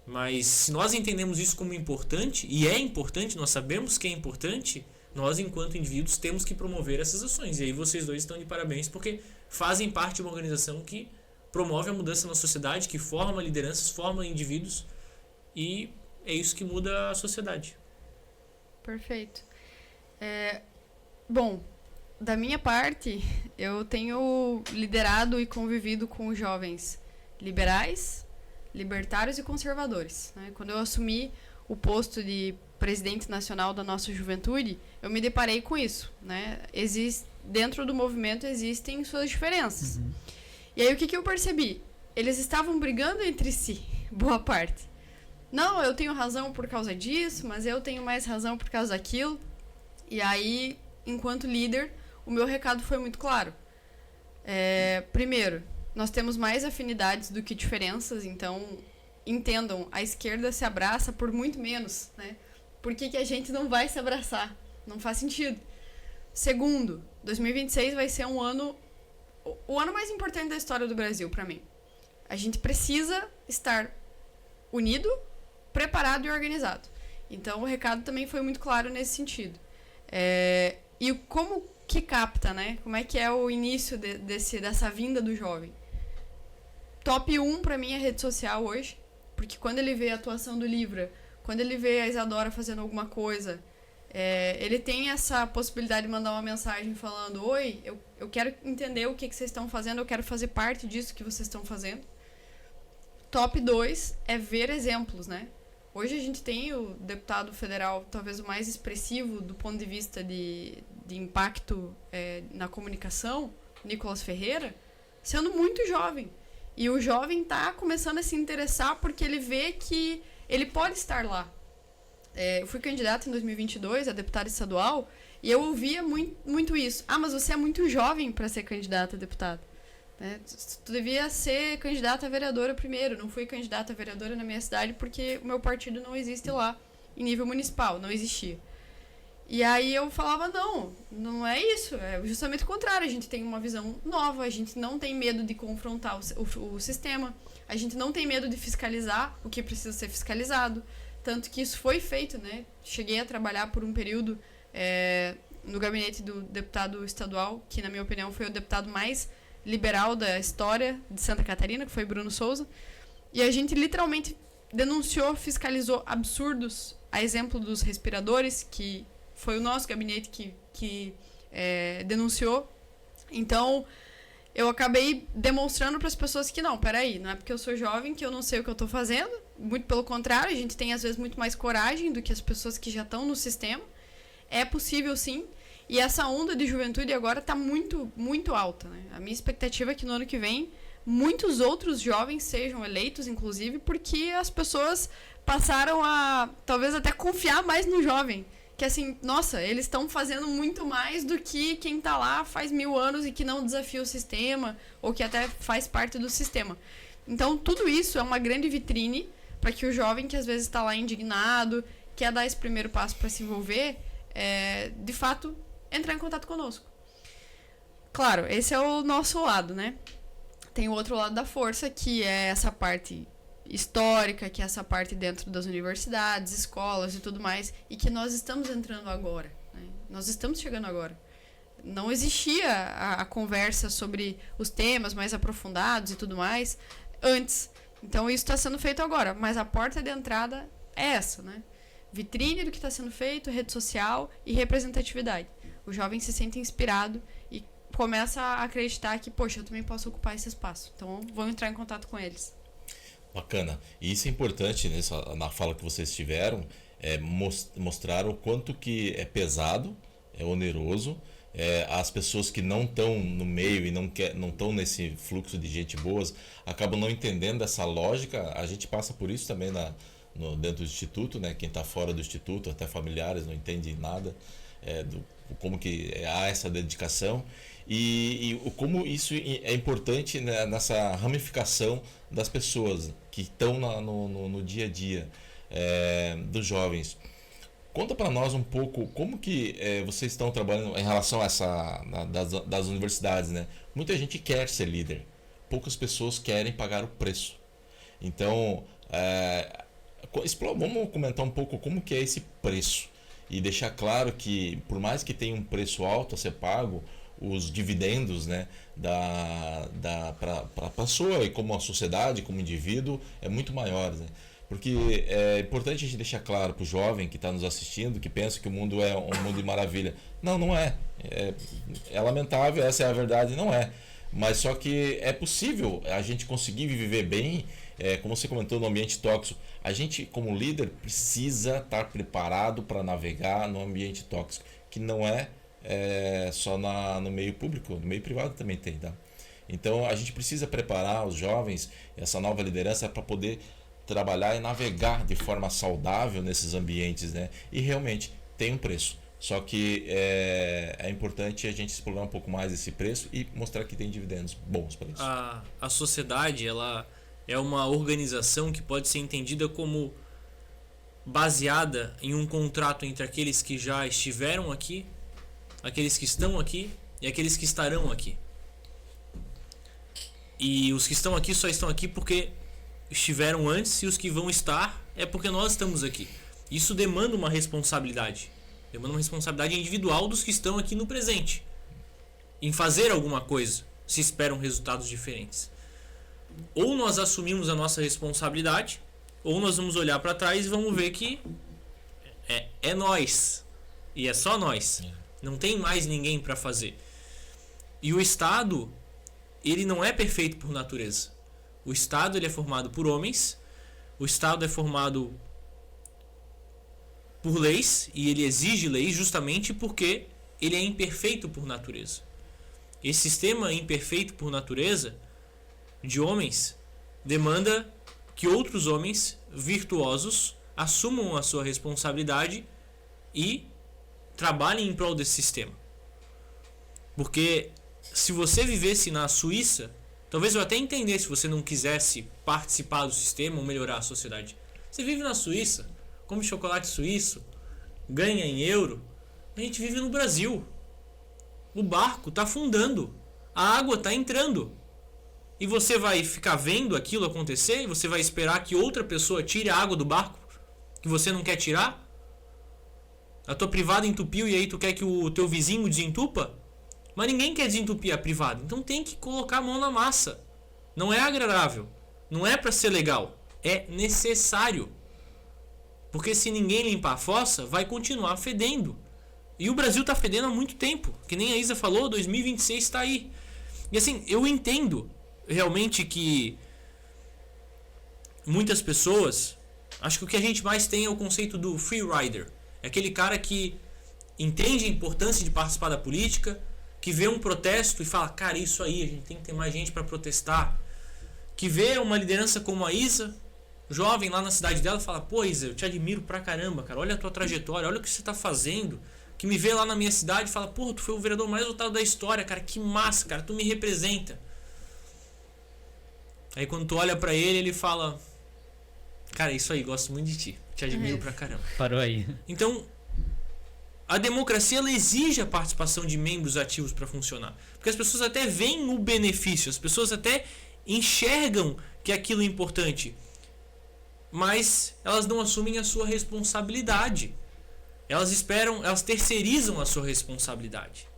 Mas se nós entendemos isso como importante, e é importante, nós sabemos que é importante, nós enquanto indivíduos temos que promover essas ações. E aí vocês dois estão de parabéns porque fazem parte de uma organização que promove a mudança na sociedade, que forma lideranças, forma indivíduos, e é isso que muda a sociedade. Perfeito. Bom, da minha parte, eu tenho liderado e convivido com jovens liberais, libertários e conservadores, né? Quando eu assumi o posto de presidente nacional da nossa juventude, eu me deparei com isso, né? Dentro do movimento existem suas diferenças. Uhum. E aí o que eu percebi? Eles estavam brigando entre si, boa parte. Não, eu tenho razão por causa disso, mas eu tenho mais razão por causa daquilo. E aí, enquanto líder, o meu recado foi muito claro. Primeiro, nós temos mais afinidades do que diferenças, então entendam, a esquerda se abraça por muito menos, né? Por que a gente não vai se abraçar? Não faz sentido. Segundo, 2026 vai ser o ano mais importante da história do Brasil, para mim. A gente precisa estar unido, preparado e organizado. Então, o recado também foi muito claro nesse sentido. E como que capta, né? Como é que é o início dessa vinda do jovem? Top 1 para mim é rede social hoje, porque quando ele vê a atuação do Livra, quando ele vê a Isadora fazendo alguma coisa, ele tem essa possibilidade de mandar uma mensagem falando: oi, eu quero entender o que vocês estão fazendo, eu quero fazer parte disso que vocês estão fazendo. Top 2 é ver exemplos, né? Hoje a gente tem o deputado federal, talvez o mais expressivo do ponto de vista de impacto na comunicação, Nicolas Ferreira, sendo muito jovem. E o jovem está começando a se interessar porque ele vê que ele pode estar lá. eu fui candidata em 2022 a deputada estadual e eu ouvia muito isso. Ah, mas você é muito jovem para ser candidata a deputada. Né? Tu devia ser candidata a vereadora primeiro. Não fui candidata a vereadora na minha cidade porque o meu partido não existe lá em nível municipal, não existia. E aí eu falava, não é isso, é justamente o contrário, a gente tem uma visão nova, a gente não tem medo de confrontar o sistema, a gente não tem medo de fiscalizar o que precisa ser fiscalizado, tanto que isso foi feito, né? Cheguei a trabalhar por um período no gabinete do deputado estadual, que na minha opinião foi o deputado mais liberal da história de Santa Catarina, que foi Bruno Souza, e a gente literalmente denunciou, fiscalizou absurdos, a exemplo dos respiradores, que foi o nosso gabinete que denunciou. Então, eu acabei demonstrando para as pessoas que não é porque eu sou jovem que eu não sei o que eu estou fazendo. Muito pelo contrário, a gente tem às vezes muito mais coragem do que as pessoas que já estão no sistema. É possível sim. E essa onda de juventude agora está muito, muito alta. Né? A minha expectativa é que no ano que vem muitos outros jovens sejam eleitos, inclusive, porque as pessoas passaram a talvez até confiar mais no jovem. Que assim, nossa, eles estão fazendo muito mais do que quem está lá faz 1000 anos e que não desafia o sistema, ou que até faz parte do sistema. Então, tudo isso é uma grande vitrine para que o jovem que às vezes está lá indignado, quer dar esse primeiro passo para se envolver, de fato, entrar em contato conosco. Claro, esse é o nosso lado, né? Tem o outro lado da força, que é essa parte histórica, que é essa parte dentro das universidades, escolas e tudo mais, e que nós estamos entrando agora. Né? Nós estamos chegando agora. Não existia a conversa sobre os temas mais aprofundados e tudo mais antes. Então isso está sendo feito agora, mas a porta de entrada é essa, né? Vitrine do que está sendo feito, rede social e representatividade. O jovem se sente inspirado e começa a acreditar que, poxa, eu também posso ocupar esse espaço. Então vou entrar em contato com eles. Bacana. E isso é importante na fala que vocês tiveram, mostrar o quanto que é pesado, é oneroso. As pessoas que não estão no meio e não estão nesse fluxo de gente boas acabam não entendendo essa lógica. A gente passa por isso também dentro do Instituto, né? Quem está fora do Instituto, até familiares, não entende nada como que há essa dedicação e como isso é importante, né, nessa ramificação das pessoas que estão no dia a dia dos jovens. Conta para nós um pouco como que vocês estão trabalhando em relação a das universidades, né? Muita gente quer ser líder, poucas pessoas querem pagar o preço. Então, vamos comentar um pouco como que é esse preço e deixar claro que, por mais que tenha um preço alto a ser pago, os dividendos, né, para a pessoa e como a sociedade, como indivíduo, é muito maior, né? Porque é importante a gente deixar claro para o jovem que está nos assistindo, que pensa que o mundo é um mundo de maravilha. Não é. É lamentável, essa é a verdade, não é. Mas só que é possível a gente conseguir viver bem, como você comentou, no ambiente tóxico. A gente, como líder, precisa estar preparado para navegar no ambiente tóxico, que não é só no meio público, no meio privado também tem, tá? Então a gente precisa preparar os jovens, essa nova liderança, para poder trabalhar e navegar de forma saudável nesses ambientes, né? E realmente tem um preço. Só que é importante a gente explorar um pouco mais esse preço e mostrar que tem dividendos bons para isso. A sociedade, ela é uma organização que pode ser entendida como baseada em um contrato entre aqueles que já estiveram aqui, aqueles que estão aqui e aqueles que estarão aqui. E os que estão aqui só estão aqui porque estiveram antes, e os que vão estar é porque nós estamos aqui. Isso demanda uma responsabilidade. Demanda uma responsabilidade individual dos que estão aqui no presente, em fazer alguma coisa, se esperam resultados diferentes. Ou nós assumimos a nossa responsabilidade, ou nós vamos olhar para trás e vamos ver que é nós, e é só nós, não tem mais ninguém para fazer. E o Estado, ele não é perfeito por natureza. O Estado, ele é formado por homens, o Estado é formado por leis, e ele exige leis justamente porque ele é imperfeito por natureza. Esse sistema imperfeito por natureza de homens demanda que outros homens virtuosos assumam a sua responsabilidade e trabalhem em prol desse sistema. Porque se você vivesse na Suíça, talvez eu até entendesse se você não quisesse participar do sistema ou melhorar a sociedade. Você vive na Suíça, come chocolate suíço, ganha em euro. A gente vive no Brasil. O barco está afundando. A água está entrando. E você vai ficar vendo aquilo acontecer? E você vai esperar que outra pessoa tire a água do barco que você não quer tirar? A tua privada entupiu e aí tu quer que o teu vizinho desentupa? Mas ninguém quer desentupir a privada. Então tem que colocar a mão na massa. Não é agradável. Não é para ser legal. É necessário. Porque se ninguém limpar a fossa, vai continuar fedendo. E o Brasil está fedendo há muito tempo. Que nem a Isa falou, 2026 está aí. E assim, eu entendo realmente que muitas pessoas... Acho que o que a gente mais tem é o conceito do free rider. É aquele cara que entende a importância de participar da política, que vê um protesto e fala, cara, isso aí, a gente tem que ter mais gente para protestar. Que vê uma liderança como a Isa, jovem lá na cidade dela, e fala, pô, Isa, eu te admiro pra caramba, cara, olha a tua trajetória, olha o que você tá fazendo. Que me vê lá na minha cidade e fala, pô, tu foi o vereador mais votado da história, cara, que massa, cara, tu me representa. Aí quando tu olha pra ele, ele fala, cara, isso aí, gosto muito de ti, te admiro pra caramba. Parou aí. Então, a democracia ela exige a participação de membros ativos para funcionar. Porque as pessoas até veem o benefício, as pessoas até enxergam que aquilo é importante. Mas elas não assumem a sua responsabilidade. Elas esperam, elas terceirizam a sua responsabilidade.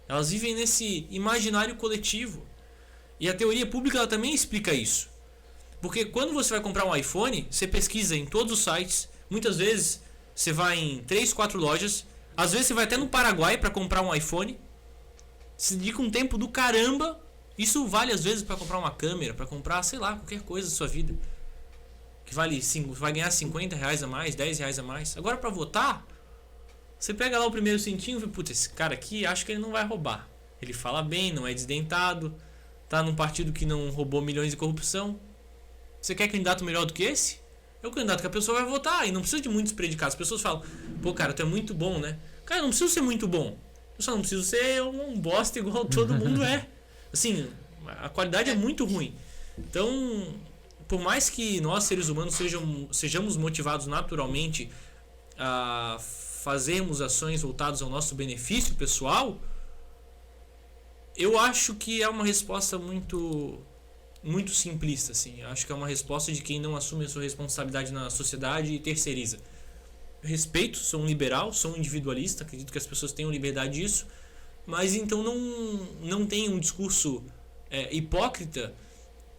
Elas vivem nesse imaginário coletivo. E a teoria pública ela também explica isso. Porque quando você vai comprar um iPhone, você pesquisa em todos os sites. Muitas vezes você vai em 3, 4 lojas. Às vezes você vai até no Paraguai para comprar um iPhone. Se dedica um tempo do caramba. Isso vale às vezes para comprar uma câmera, para comprar, sei lá, qualquer coisa da sua vida. Que vale, vai ganhar R$50 a mais, R$10 a mais. Agora para votar, você pega lá o primeiro cintinho e fala, putz, esse cara aqui acho que ele não vai roubar. Ele fala bem, não é desdentado, tá num partido que não roubou milhões de corrupção. Você quer candidato melhor do que esse? É o candidato que a pessoa vai votar e não precisa de muitos predicados. As pessoas falam, pô, cara, tu é muito bom, né? Cara, eu não preciso ser muito bom. Eu só não preciso ser um bosta igual todo mundo é. Assim, a qualidade é muito ruim. Então, por mais que nós, seres humanos, sejamos motivados naturalmente a fazermos ações voltadas ao nosso benefício pessoal, eu acho que é uma resposta muito simplista, assim. Eu acho que é uma resposta de quem não assume a sua responsabilidade na sociedade e terceiriza. Eu respeito, sou um liberal, sou um individualista, acredito que as pessoas tenham liberdade disso, mas então não tenha um discurso hipócrita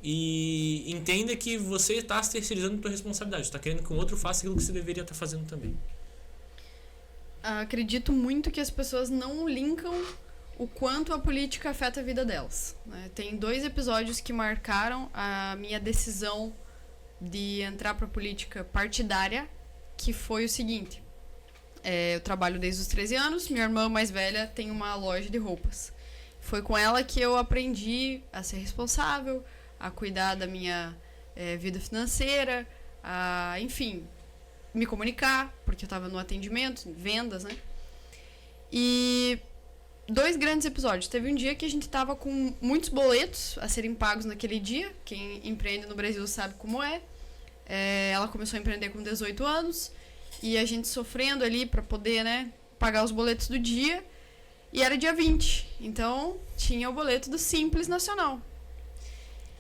e entenda que você está terceirizando a sua responsabilidade, está querendo que um outro faça aquilo que você deveria estar fazendo também. Acredito muito que as pessoas não linkam o quanto a política afeta a vida delas, né? Tem 2 episódios que marcaram a minha decisão de entrar para a política partidária, que foi o seguinte. Eu trabalho desde os 13 anos, minha irmã mais velha tem uma loja de roupas. Foi com ela que eu aprendi a ser responsável, a cuidar da minha vida financeira, a, enfim, me comunicar, porque eu estava no atendimento, vendas, né? E 2 grandes episódios. Teve um dia que a gente estava com muitos boletos a serem pagos naquele dia. Quem empreende no Brasil sabe como é. Ela começou a empreender com 18 anos e a gente sofrendo ali para poder, né, pagar os boletos do dia. E era dia 20, então tinha o boleto do Simples Nacional.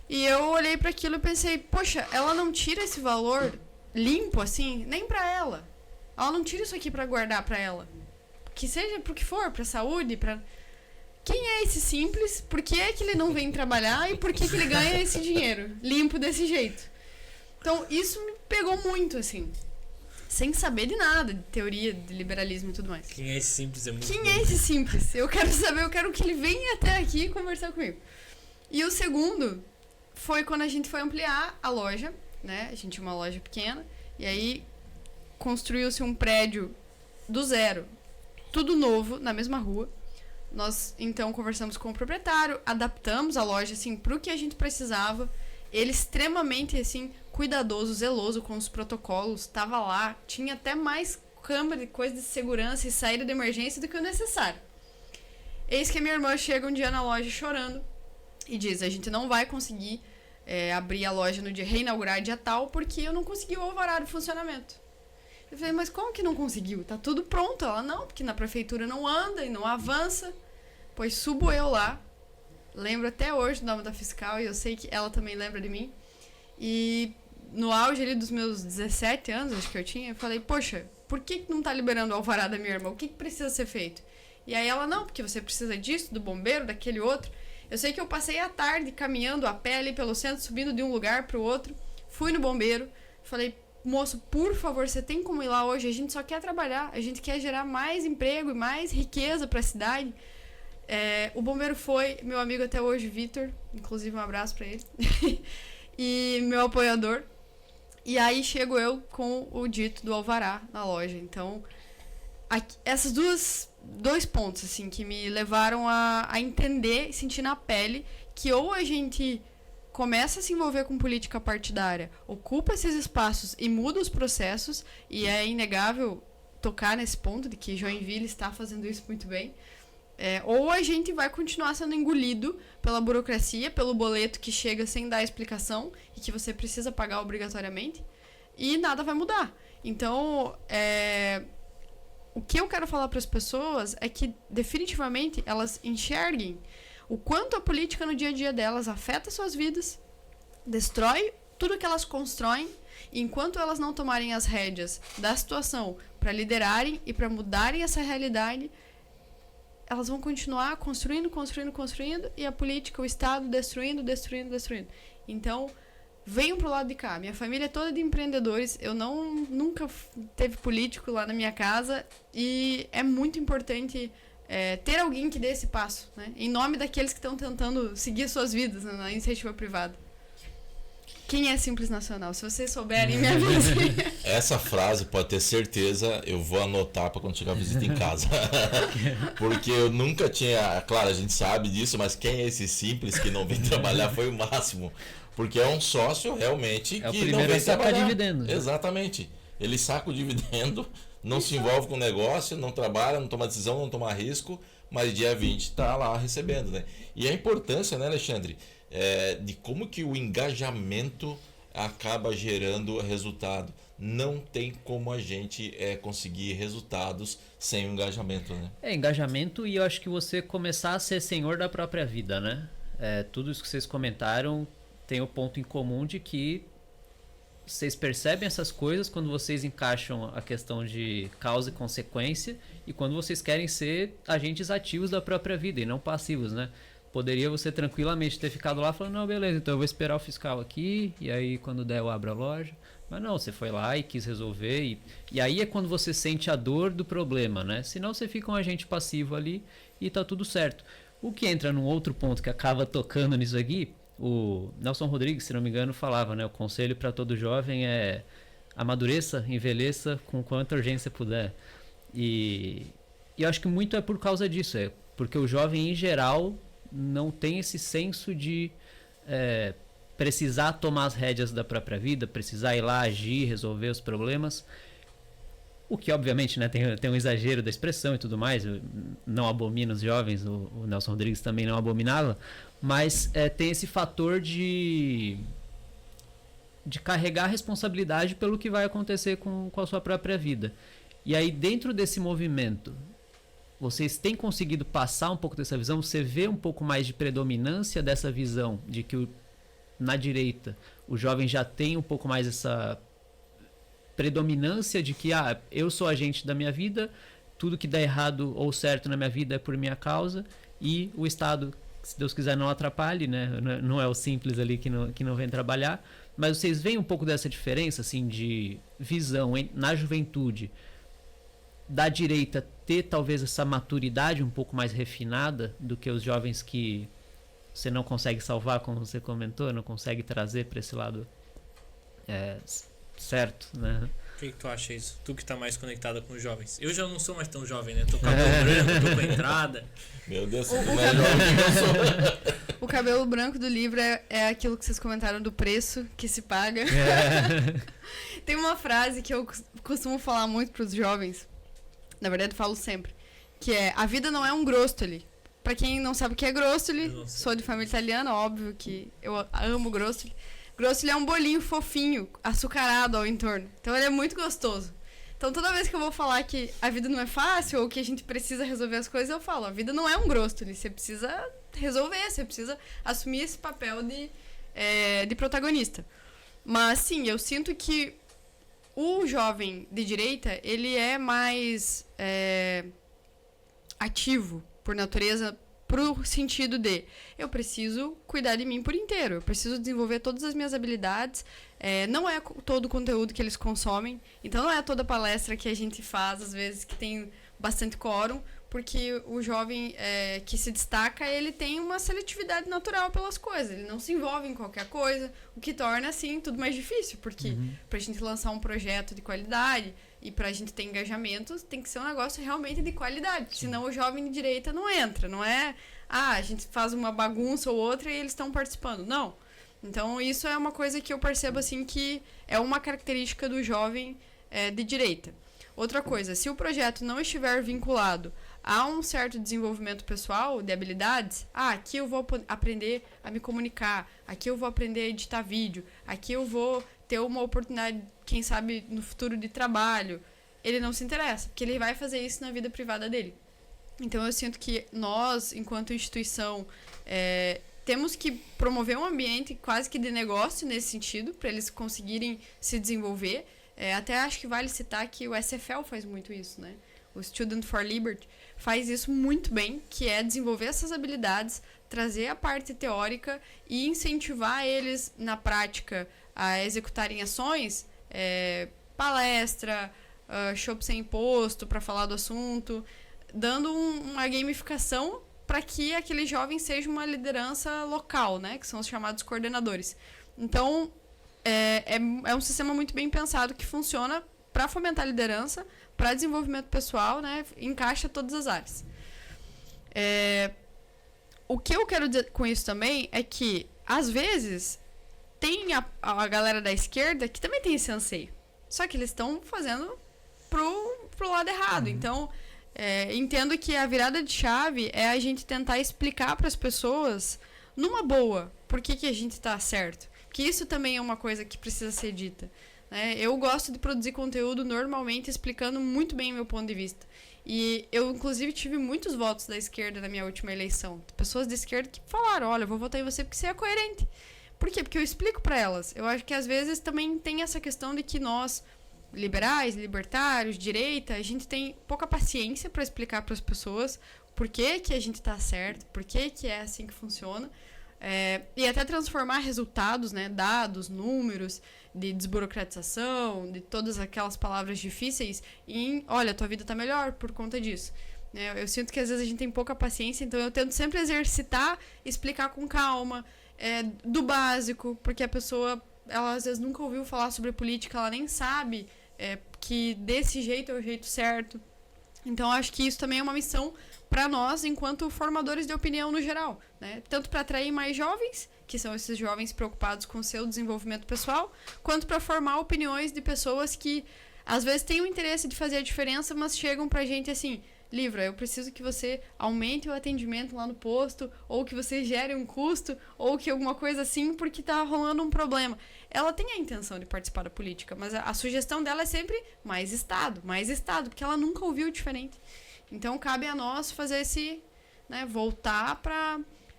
E eu olhei para aquilo e pensei, poxa, ela não tira esse valor limpo assim, nem para ela. Ela não tira isso aqui para guardar para ela. Que seja pro que for, pra saúde, pra... Quem é esse Simples? Por que é que ele não vem trabalhar e por que que ele ganha esse dinheiro limpo desse jeito? Então, isso me pegou muito, assim. Sem saber de nada, de teoria, de liberalismo e tudo mais. Quem é esse Simples é muito Quem bom. é esse Simples? Eu quero saber, eu quero que ele venha até aqui conversar comigo. E o segundo foi quando a gente foi ampliar a loja, né? A gente tinha uma loja pequena e aí construiu-se um prédio do zero. Tudo novo, na mesma rua. Nós, então, conversamos com o proprietário, adaptamos a loja, assim, pro que a gente precisava. Ele extremamente, assim, cuidadoso, zeloso com os protocolos, tava lá, tinha até mais câmera e coisa de segurança e saída de emergência do que o necessário. Eis que a minha irmã chega um dia na loja chorando e diz: a gente não vai conseguir abrir a loja no dia, reinaugurar dia tal, porque eu não consegui o alvará de funcionamento. Eu falei: mas como que não conseguiu? Tá tudo pronto. Ela: não, porque na prefeitura não anda e não avança. Pois subo eu lá, lembro até hoje o nome da fiscal e eu sei que ela também lembra de mim. E no auge ali dos meus 17 anos, acho que eu tinha, eu falei: poxa, por que não tá liberando o alvará da minha irmã? O que precisa ser feito? E aí ela: não, porque você precisa disso, do bombeiro, daquele outro. Eu sei que eu passei a tarde caminhando a pé ali pelo centro, subindo de um lugar pro outro. Fui no bombeiro, falei: moço, por favor, você tem como ir lá hoje? A gente só quer trabalhar, a gente quer gerar mais emprego e mais riqueza pra cidade. O bombeiro foi, meu amigo até hoje, Vitor, inclusive um abraço pra ele, e meu apoiador. E aí chego eu com o dito do alvará na loja. Então, essas dois pontos assim que me levaram a entender e sentir na pele que ou a gente começa a se envolver com política partidária, ocupa esses espaços e muda os processos, e é inegável tocar nesse ponto de que Joinville está fazendo isso muito bem, ou a gente vai continuar sendo engolido pela burocracia, pelo boleto que chega sem dar explicação e que você precisa pagar obrigatoriamente, e nada vai mudar. Então, o que eu quero falar para as pessoas é que definitivamente elas enxerguem o quanto a política no dia a dia delas afeta suas vidas, destrói tudo que elas constroem, e enquanto elas não tomarem as rédeas da situação para liderarem e para mudarem essa realidade, elas vão continuar construindo, e a política, o Estado destruindo. Então, venham pro lado de cá. Minha família é toda de empreendedores, eu nunca teve político lá na minha casa, e é muito importante ter alguém que dê esse passo, né? Em nome daqueles que estão tentando seguir suas vidas, né, na iniciativa privada. Quem é Simples Nacional? Se vocês souberem, me avisem. Essa frase, pode ter certeza, eu vou anotar para quando chegar a visita em casa. Porque eu nunca tinha... Claro, a gente sabe disso, mas quem é esse Simples que não vem trabalhar foi o máximo. Porque é um sócio realmente que não vem trabalhar. Dividendos. Exatamente. Ele saca o dividendo, não se envolve com o negócio, não trabalha, não toma decisão, não toma risco, mas dia 20 está lá recebendo, né? E a importância, né, Alexandre, de como que o engajamento acaba gerando resultado. Não tem como a gente conseguir resultados sem o engajamento, né? Engajamento, e eu acho que você começar a ser senhor da própria vida, né? Tudo isso que vocês comentaram tem o ponto em comum de que vocês percebem essas coisas quando vocês encaixam a questão de causa e consequência, e quando vocês querem ser agentes ativos da própria vida e não passivos, né? Poderia você tranquilamente ter ficado lá falando: não, beleza, então eu vou esperar o fiscal aqui, e aí quando der eu abro a loja. Mas não, você foi lá e quis resolver, e aí é quando você sente a dor do problema, né? Senão você fica um agente passivo ali e tá tudo certo. O que entra num outro ponto que acaba tocando nisso aqui, o Nelson Rodrigues, se não me engano, falava, né? O conselho para todo jovem é: amadureça, envelheça com quanta urgência puder. E eu acho que muito é por causa disso, porque o jovem em geral não tem esse senso de precisar tomar as rédeas da própria vida, precisar ir lá agir, resolver os problemas. O que obviamente, né, tem um exagero da expressão e tudo mais. Eu não abomino os jovens, o Nelson Rodrigues também não abominava, mas tem esse fator de carregar a responsabilidade pelo que vai acontecer com a sua própria vida. E aí, dentro desse movimento, vocês têm conseguido passar um pouco dessa visão? Você vê um pouco mais de predominância dessa visão de que na direita o jovem já tem um pouco mais essa predominância de que eu sou agente da minha vida, tudo que dá errado ou certo na minha vida é por minha causa, e o Estado, se Deus quiser, não atrapalhe, né? Não é o Simples ali que não vem trabalhar. Mas vocês veem um pouco dessa diferença assim, de visão na juventude da direita ter talvez essa maturidade um pouco mais refinada do que os jovens que você não consegue salvar, como você comentou, não consegue trazer para esse lado certo, né? O que tu acha isso? Tu que tá mais conectada com os jovens. Eu já não sou mais tão jovem, né? Tô com cabelo branco, tô com a entrada. Meu Deus, não é jovem que eu sou. O cabelo branco do livro é aquilo que vocês comentaram do preço que se paga. Tem uma frase que eu costumo falar muito pros jovens, na verdade eu falo sempre, que é: a vida não é um grostoli. Pra quem não sabe o que é grostoli, sou de família italiana, óbvio que eu amo grostoli. Grostoli é um bolinho fofinho, açucarado ao entorno. Então ele é muito gostoso. Então toda vez que eu vou falar que a vida não é fácil ou que a gente precisa resolver as coisas, eu falo: a vida não é um grostoli. Você precisa resolver, você precisa assumir esse papel de protagonista. Mas sim, eu sinto que o jovem de direita, ele é mais ativo por natureza, pro sentido de: eu preciso cuidar de mim por inteiro, eu preciso desenvolver todas as minhas habilidades. Não é todo o conteúdo que eles consomem, então não é toda palestra que a gente faz, às vezes, que tem bastante quórum, porque o jovem que se destaca, ele tem uma seletividade natural pelas coisas, ele não se envolve em qualquer coisa, o que torna, assim, tudo mais difícil, porque pra gente lançar um projeto de qualidade e pra gente ter engajamento, tem que ser um negócio realmente de qualidade, senão o jovem de direita não entra, não é, a gente faz uma bagunça ou outra e eles estão participando, não. Então isso é uma coisa que eu percebo, assim, que é uma característica do jovem de direita. Outra coisa, se o projeto não estiver vinculado a um certo desenvolvimento pessoal de habilidades, aqui eu vou aprender a me comunicar, aqui eu vou aprender a editar vídeo, aqui eu vou ter uma oportunidade, quem sabe, no futuro de trabalho, ele não se interessa, porque ele vai fazer isso na vida privada dele. Então eu sinto que nós, enquanto instituição, temos que promover um ambiente quase que de negócio nesse sentido, para eles conseguirem se desenvolver. Até acho que vale citar que o SFL faz muito isso, né? O Student for Liberty faz isso muito bem, que é desenvolver essas habilidades, trazer a parte teórica e incentivar eles na prática a executarem ações, palestra, show sem imposto para falar do assunto, dando uma gamificação para que aquele jovem seja uma liderança local, né? Que são os chamados coordenadores. Então, é um sistema muito bem pensado que funciona para fomentar a liderança, para desenvolvimento pessoal, né? Encaixa todas as áreas. O que eu quero dizer com isso também é que, às vezes, tem a galera da esquerda que também tem esse anseio. Só que eles estão fazendo pro lado errado. Então, entendo que a virada de chave é a gente tentar explicar para as pessoas, numa boa, por que a gente está certo. Que isso também é uma coisa que precisa ser dita. Eu gosto de produzir conteúdo normalmente explicando muito bem o meu ponto de vista. E eu, inclusive, tive muitos votos da esquerda na minha última eleição. Pessoas de esquerda que falaram: olha, eu vou votar em você porque você é coerente. Por quê? Porque eu explico para elas. Eu acho que às vezes também tem essa questão de que nós, liberais, libertários, direita, a gente tem pouca paciência para explicar para as pessoas por que a gente tá certo, por que é assim que funciona. E até transformar resultados, né, dados, números, de desburocratização, de todas aquelas palavras difíceis em: olha, tua vida tá melhor por conta disso. Eu sinto que às vezes a gente tem pouca paciência, então eu tento sempre exercitar, explicar com calma, do básico, porque a pessoa, ela às vezes nunca ouviu falar sobre política, ela nem sabe que desse jeito é o jeito certo. Então acho que isso também é uma missão para nós, enquanto formadores de opinião no geral, né? Tanto para atrair mais jovens, que são esses jovens preocupados com o seu desenvolvimento pessoal, quanto para formar opiniões de pessoas que às vezes têm o interesse de fazer a diferença, mas chegam pra gente assim: Livra, eu preciso que você aumente o atendimento lá no posto, ou que você gere um custo, ou que alguma coisa assim, porque tá rolando um problema. Ela tem a intenção de participar da política, mas a sugestão dela é sempre mais Estado, porque ela nunca ouviu diferente. Então, cabe a nós fazer esse, né, voltar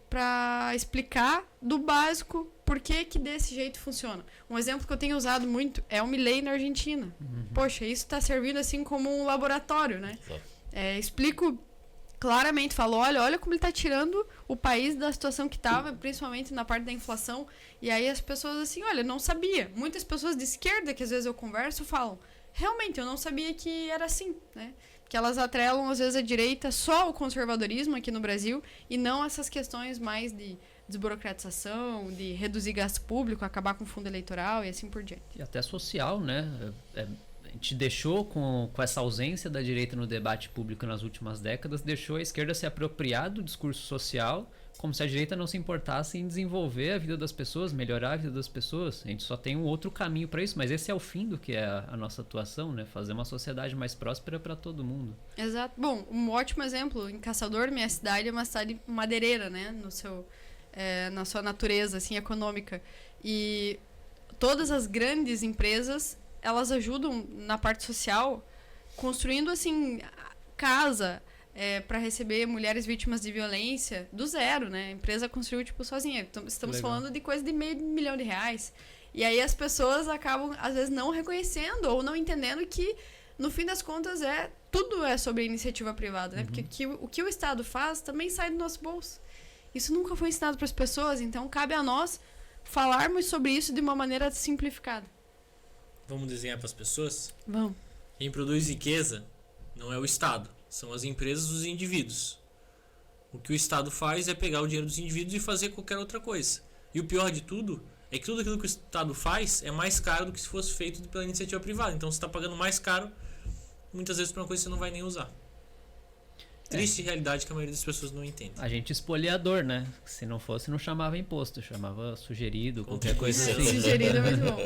para explicar do básico por que desse jeito funciona. Um exemplo que eu tenho usado muito é o Milei na Argentina. Poxa, isso está servindo assim como um laboratório, né? Explico claramente, falo: olha como ele está tirando o país da situação que estava, principalmente na parte da inflação. E aí as pessoas assim: olha, não sabia. Muitas pessoas de esquerda que às vezes eu converso falam: realmente, eu não sabia que era assim, né? Que elas atrelam, às vezes, a direita só ao conservadorismo aqui no Brasil e não essas questões mais de desburocratização, de reduzir gasto público, acabar com o fundo eleitoral e assim por diante. E até social, né? A gente deixou, com essa ausência da direita no debate público nas últimas décadas, deixou a esquerda se apropriar do discurso social como se a direita não se importasse em desenvolver a vida das pessoas, melhorar a vida das pessoas. A gente só tem um outro caminho para isso, mas esse é o fim do que é a nossa atuação, né? Fazer uma sociedade mais próspera para todo mundo. Exato. Bom, um ótimo exemplo, em Caçador, minha cidade é uma cidade madeireira, né? Na sua natureza, assim, econômica. E todas as grandes empresas, elas ajudam na parte social, construindo, assim, casa para receber mulheres vítimas de violência do zero, né? A empresa construiu, tipo, sozinha. Estamos Legal. falando de coisa de R$500 mil. E aí as pessoas acabam, às vezes, não reconhecendo ou não entendendo que, no fim das contas, tudo é sobre iniciativa privada, né? Porque o que o Estado faz também sai do nosso bolso. Isso nunca foi ensinado para as pessoas, então cabe a nós falarmos sobre isso de uma maneira simplificada. Vamos desenhar para as pessoas? Vamos. Quem produz riqueza não é o Estado, são as empresas dos indivíduos. O que o Estado faz é pegar o dinheiro dos indivíduos e fazer qualquer outra coisa. E o pior de tudo é que tudo aquilo que o Estado faz é mais caro do que se fosse feito pela iniciativa privada. Então você está pagando mais caro, muitas vezes, por uma coisa que você não vai nem usar. Triste realidade que a maioria das pessoas não entende. A gente espoliador, né? Se não fosse, não chamava imposto, chamava sugerido, qualquer coisa assim. Sugerido é muito bom.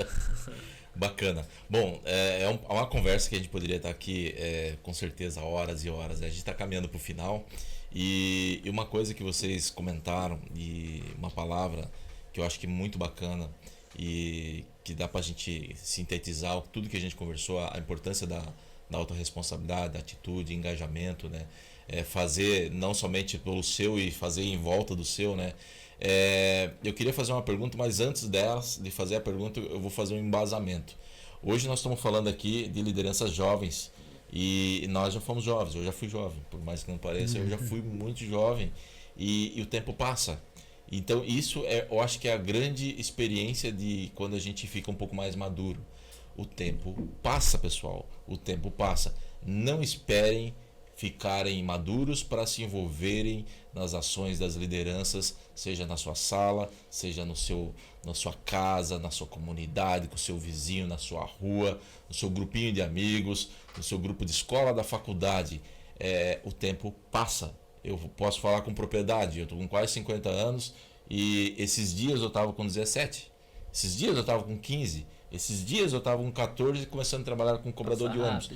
Bacana. Bom, é uma conversa que a gente poderia estar aqui, com certeza, horas e horas. A gente está caminhando para o final. E uma coisa que vocês comentaram, e uma palavra que eu acho que é muito bacana e que dá para a gente sintetizar tudo que a gente conversou, a importância da autorresponsabilidade, da atitude, engajamento, né? Fazer não somente pelo seu e fazer em volta do seu, né? Eu queria fazer uma pergunta, mas antes de fazer a pergunta, eu vou fazer um embasamento. Hoje nós estamos falando aqui de lideranças jovens e nós já fomos jovens, eu já fui jovem, por mais que não pareça, eu já fui muito jovem e o tempo passa. Então isso eu acho que é a grande experiência de quando a gente fica um pouco mais maduro. O tempo passa, pessoal, o tempo passa. Não esperem ficarem maduros para se envolverem nas ações das lideranças, seja na sua sala, seja na sua casa, na sua comunidade, com o seu vizinho, na sua rua, no seu grupinho de amigos, no seu grupo de escola, da faculdade. O tempo passa. Eu posso falar com propriedade, eu estou com quase 50 anos e esses dias eu estava com 17, esses dias eu estava com 15, esses dias eu estava com 14 começando a trabalhar com cobrador de ônibus.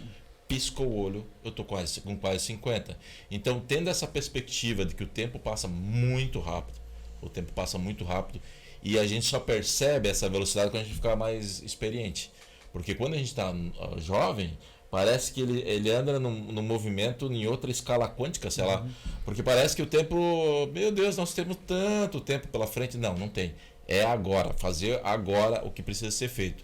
Piscou o olho, eu estou com quase 50. Então, tendo essa perspectiva de que o tempo passa muito rápido, e a gente só percebe essa velocidade quando a gente fica mais experiente. Porque quando a gente está jovem, parece que ele anda num movimento em outra escala quântica, sei lá. Porque parece que o tempo, meu Deus, nós temos tanto tempo pela frente. Não tem. É agora, fazer agora o que precisa ser feito.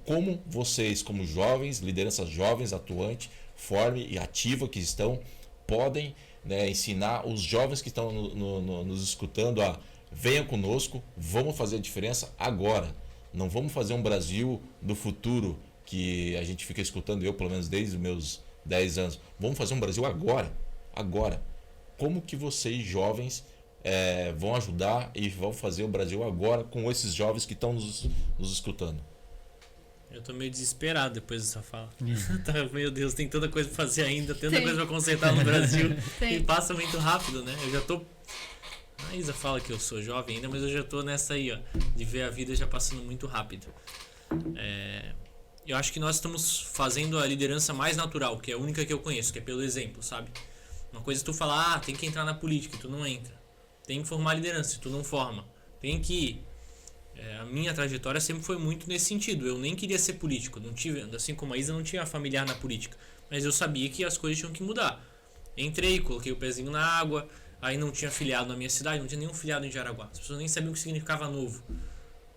Como vocês, como jovens, lideranças jovens, atuante, forme e ativa que estão, podem, né, ensinar os jovens que estão nos escutando a venham conosco, vamos fazer a diferença agora. Não vamos fazer um Brasil do futuro que a gente fica escutando, eu pelo menos desde os meus 10 anos. Vamos fazer um Brasil agora. Agora. Como que vocês, jovens, vão ajudar e vão fazer o Brasil agora com esses jovens que estão nos escutando? Eu tô meio desesperado depois dessa fala. Meu Deus, tem tanta coisa pra fazer ainda, tanta coisa pra consertar no Brasil. E passa muito rápido, né? Eu já tô... A Isa fala que eu sou jovem ainda, mas eu já tô nessa aí, ó, de ver a vida já passando muito rápido. Eu acho que nós estamos fazendo a liderança mais natural, que é a única que eu conheço, que é pelo exemplo, sabe? Uma coisa é tu falar, tem que entrar na política, e tu não entra. Tem que formar liderança, e tu não forma. Tem que ir. A minha trajetória sempre foi muito nesse sentido. Eu nem queria ser político, não tive, assim como a Isa, não tinha familiar na política, mas eu sabia que as coisas tinham que mudar. Entrei, coloquei o pezinho na água, aí não tinha filiado na minha cidade, não tinha nenhum filiado em Jaraguá. As pessoas nem sabiam o que significava novo.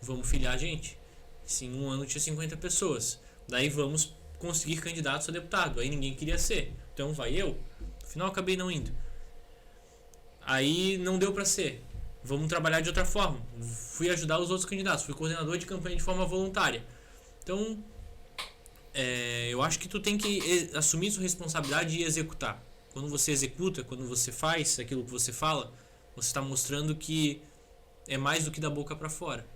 Vamos filiar a gente. Se em um ano tinha 50 pessoas, daí vamos conseguir candidatos a deputado. Aí ninguém queria ser, então vai eu. No final acabei não indo. Aí não deu pra ser. Vamos trabalhar de outra forma. Fui ajudar os outros candidatos. Fui coordenador de campanha de forma voluntária. Então, eu acho que tu tem que assumir sua responsabilidade e executar. Quando você executa, quando você faz aquilo que você fala, você está mostrando que é mais do que da boca para fora.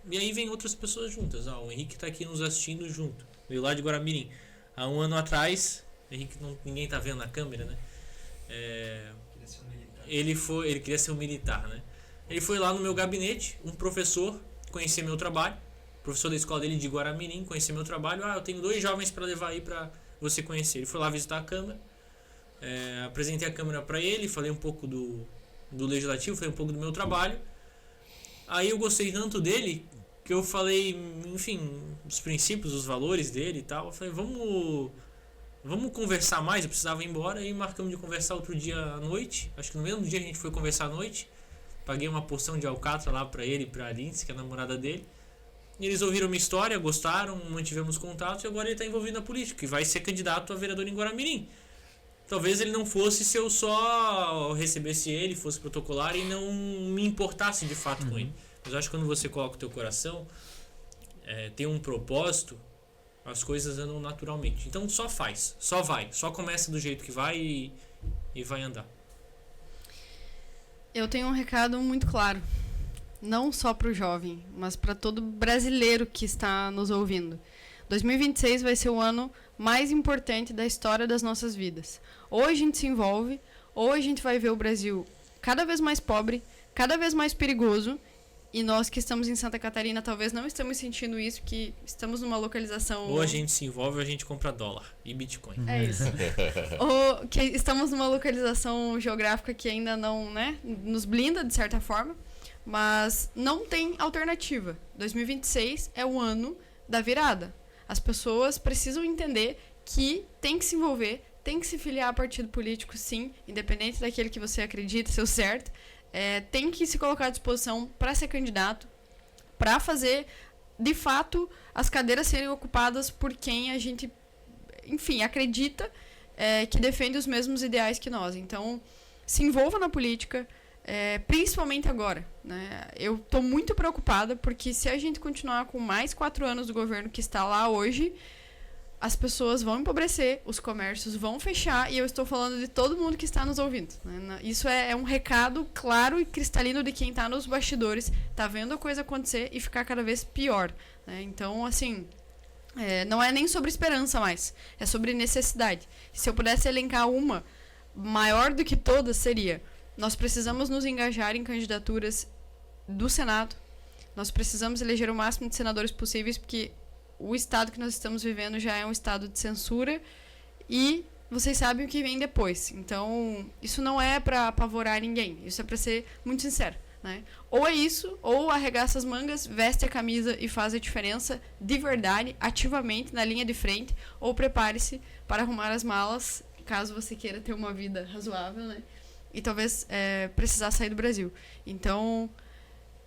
E aí vem outras pessoas juntas. O Henrique está aqui nos assistindo junto. Veio lá de Guaramirim. Há um ano atrás, Henrique ninguém está vendo na câmera, né? Ele queria ser um militar, né? Ele foi lá no meu gabinete, um professor, conhecer meu trabalho, professor da escola dele de Guaramirim, conhecer meu trabalho. Eu tenho 2 jovens para levar aí para você conhecer. Ele foi lá visitar a Câmara, apresentei a Câmara para ele, falei um pouco do Legislativo, falei um pouco do meu trabalho. Aí eu gostei tanto dele que eu falei, enfim, os princípios, os valores dele e tal. Eu falei, vamos conversar mais. Eu precisava ir embora e marcamos de conversar outro dia à noite. Acho que no mesmo dia a gente foi conversar à noite. Paguei uma porção de alcatra lá pra ele e pra Lindsay, que é a namorada dele. E eles ouviram minha história, gostaram, mantivemos contato e agora ele tá envolvido na política e vai ser candidato a vereador em Guaramirim. Talvez ele não fosse se eu só recebesse ele, fosse protocolar e não me importasse de fato com ele. Mas eu acho que quando você coloca o teu coração, tem um propósito, as coisas andam naturalmente. Então só faz, só vai, só começa do jeito que vai e vai andar. Eu tenho um recado muito claro, não só para o jovem, mas para todo brasileiro que está nos ouvindo. 2026 vai ser o ano mais importante da história das nossas vidas. Ou a gente se envolve, ou a gente vai ver o Brasil cada vez mais pobre, cada vez mais perigoso. E nós que estamos em Santa Catarina talvez não estamos sentindo isso, porque estamos numa localização... Ou a gente se envolve ou a gente compra dólar e Bitcoin. É isso. Ou que estamos numa localização geográfica que ainda não, né, nos blinda de certa forma, mas não tem alternativa. 2026 é o ano da virada. As pessoas precisam entender que tem que se envolver, tem que se filiar a partido político, sim, independente daquele que você acredita ser o certo. Tem que se colocar à disposição para ser candidato, para fazer, de fato, as cadeiras serem ocupadas por quem a gente, enfim, acredita que defende os mesmos ideais que nós. Então, se envolva na política, principalmente agora, né? Eu estou muito preocupada porque se a gente continuar com mais 4 anos do governo que está lá hoje, as pessoas vão empobrecer, os comércios vão fechar, e eu estou falando de todo mundo que está nos ouvindo, né? Isso é um recado claro e cristalino de quem está nos bastidores, está vendo a coisa acontecer e ficar cada vez pior, né? Então, assim, não é nem sobre esperança mais, é sobre necessidade. Se eu pudesse elencar uma maior do que todas, seria: nós precisamos nos engajar em candidaturas do Senado, nós precisamos eleger o máximo de senadores possíveis, porque o estado que nós estamos vivendo já é um estado de censura e vocês sabem o que vem depois. Então, isso não é para apavorar ninguém. Isso é para ser muito sincero, né? Ou é isso, ou arregaça as mangas, veste a camisa e faz a diferença de verdade, ativamente, na linha de frente, ou prepare-se para arrumar as malas, caso você queira ter uma vida razoável, né? E talvez precisar sair do Brasil. Então,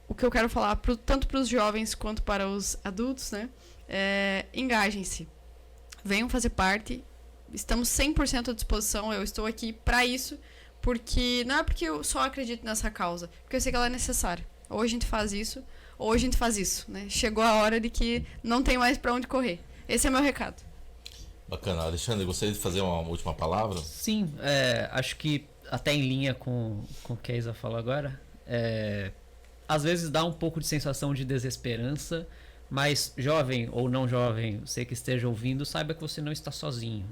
o que eu quero falar, tanto para os jovens quanto para os adultos, né? Engajem-se, venham fazer parte, estamos 100% à disposição, eu estou aqui para isso, porque não é porque eu só acredito nessa causa, porque eu sei que ela é necessária. Ou a gente faz isso, ou a gente faz isso, né? Chegou a hora de que não tem mais para onde correr. Esse é meu recado. Bacana. Alexandre, gostaria de fazer uma última palavra? Sim, acho que até em linha com o que a Isa falou agora, às vezes dá um pouco de sensação de desesperança. Mas, jovem ou não jovem, você que esteja ouvindo, saiba que você não está sozinho.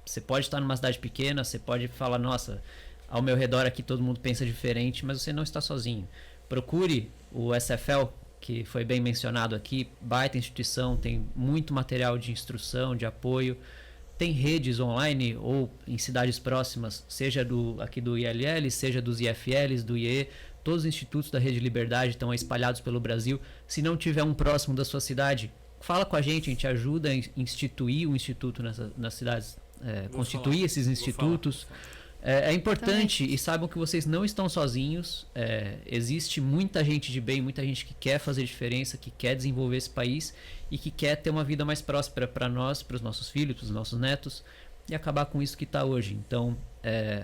Você pode estar numa cidade pequena, você pode falar, nossa, ao meu redor aqui todo mundo pensa diferente, mas você não está sozinho. Procure o SFL, que foi bem mencionado aqui, baita instituição, tem muito material de instrução, de apoio. Tem redes online ou em cidades próximas, seja aqui do ILL, seja dos IFLs, do IE. Todos os institutos da Rede Liberdade estão espalhados pelo Brasil. Se não tiver um próximo da sua cidade, fala com a gente ajuda a instituir o instituto nas cidades, constituir esses institutos. É importante também. E saibam que vocês não estão sozinhos. Existe muita gente de bem, muita gente que quer fazer diferença, que quer desenvolver esse país e que quer ter uma vida mais próspera para nós, para os nossos filhos, para os nossos netos e acabar com isso que está hoje. Então,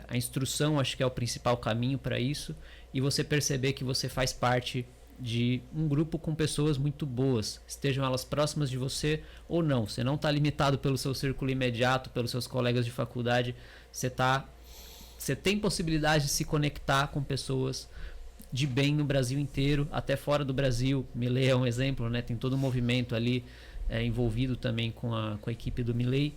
a instrução acho que é o principal caminho para isso. E você perceber que você faz parte de um grupo com pessoas muito boas, estejam elas próximas de você ou não. Você não está limitado pelo seu círculo imediato, pelos seus colegas de faculdade. Você tem possibilidade de se conectar com pessoas de bem no Brasil inteiro, até fora do Brasil. Milley é um exemplo, né? Tem todo um movimento ali envolvido também com a equipe do Milley.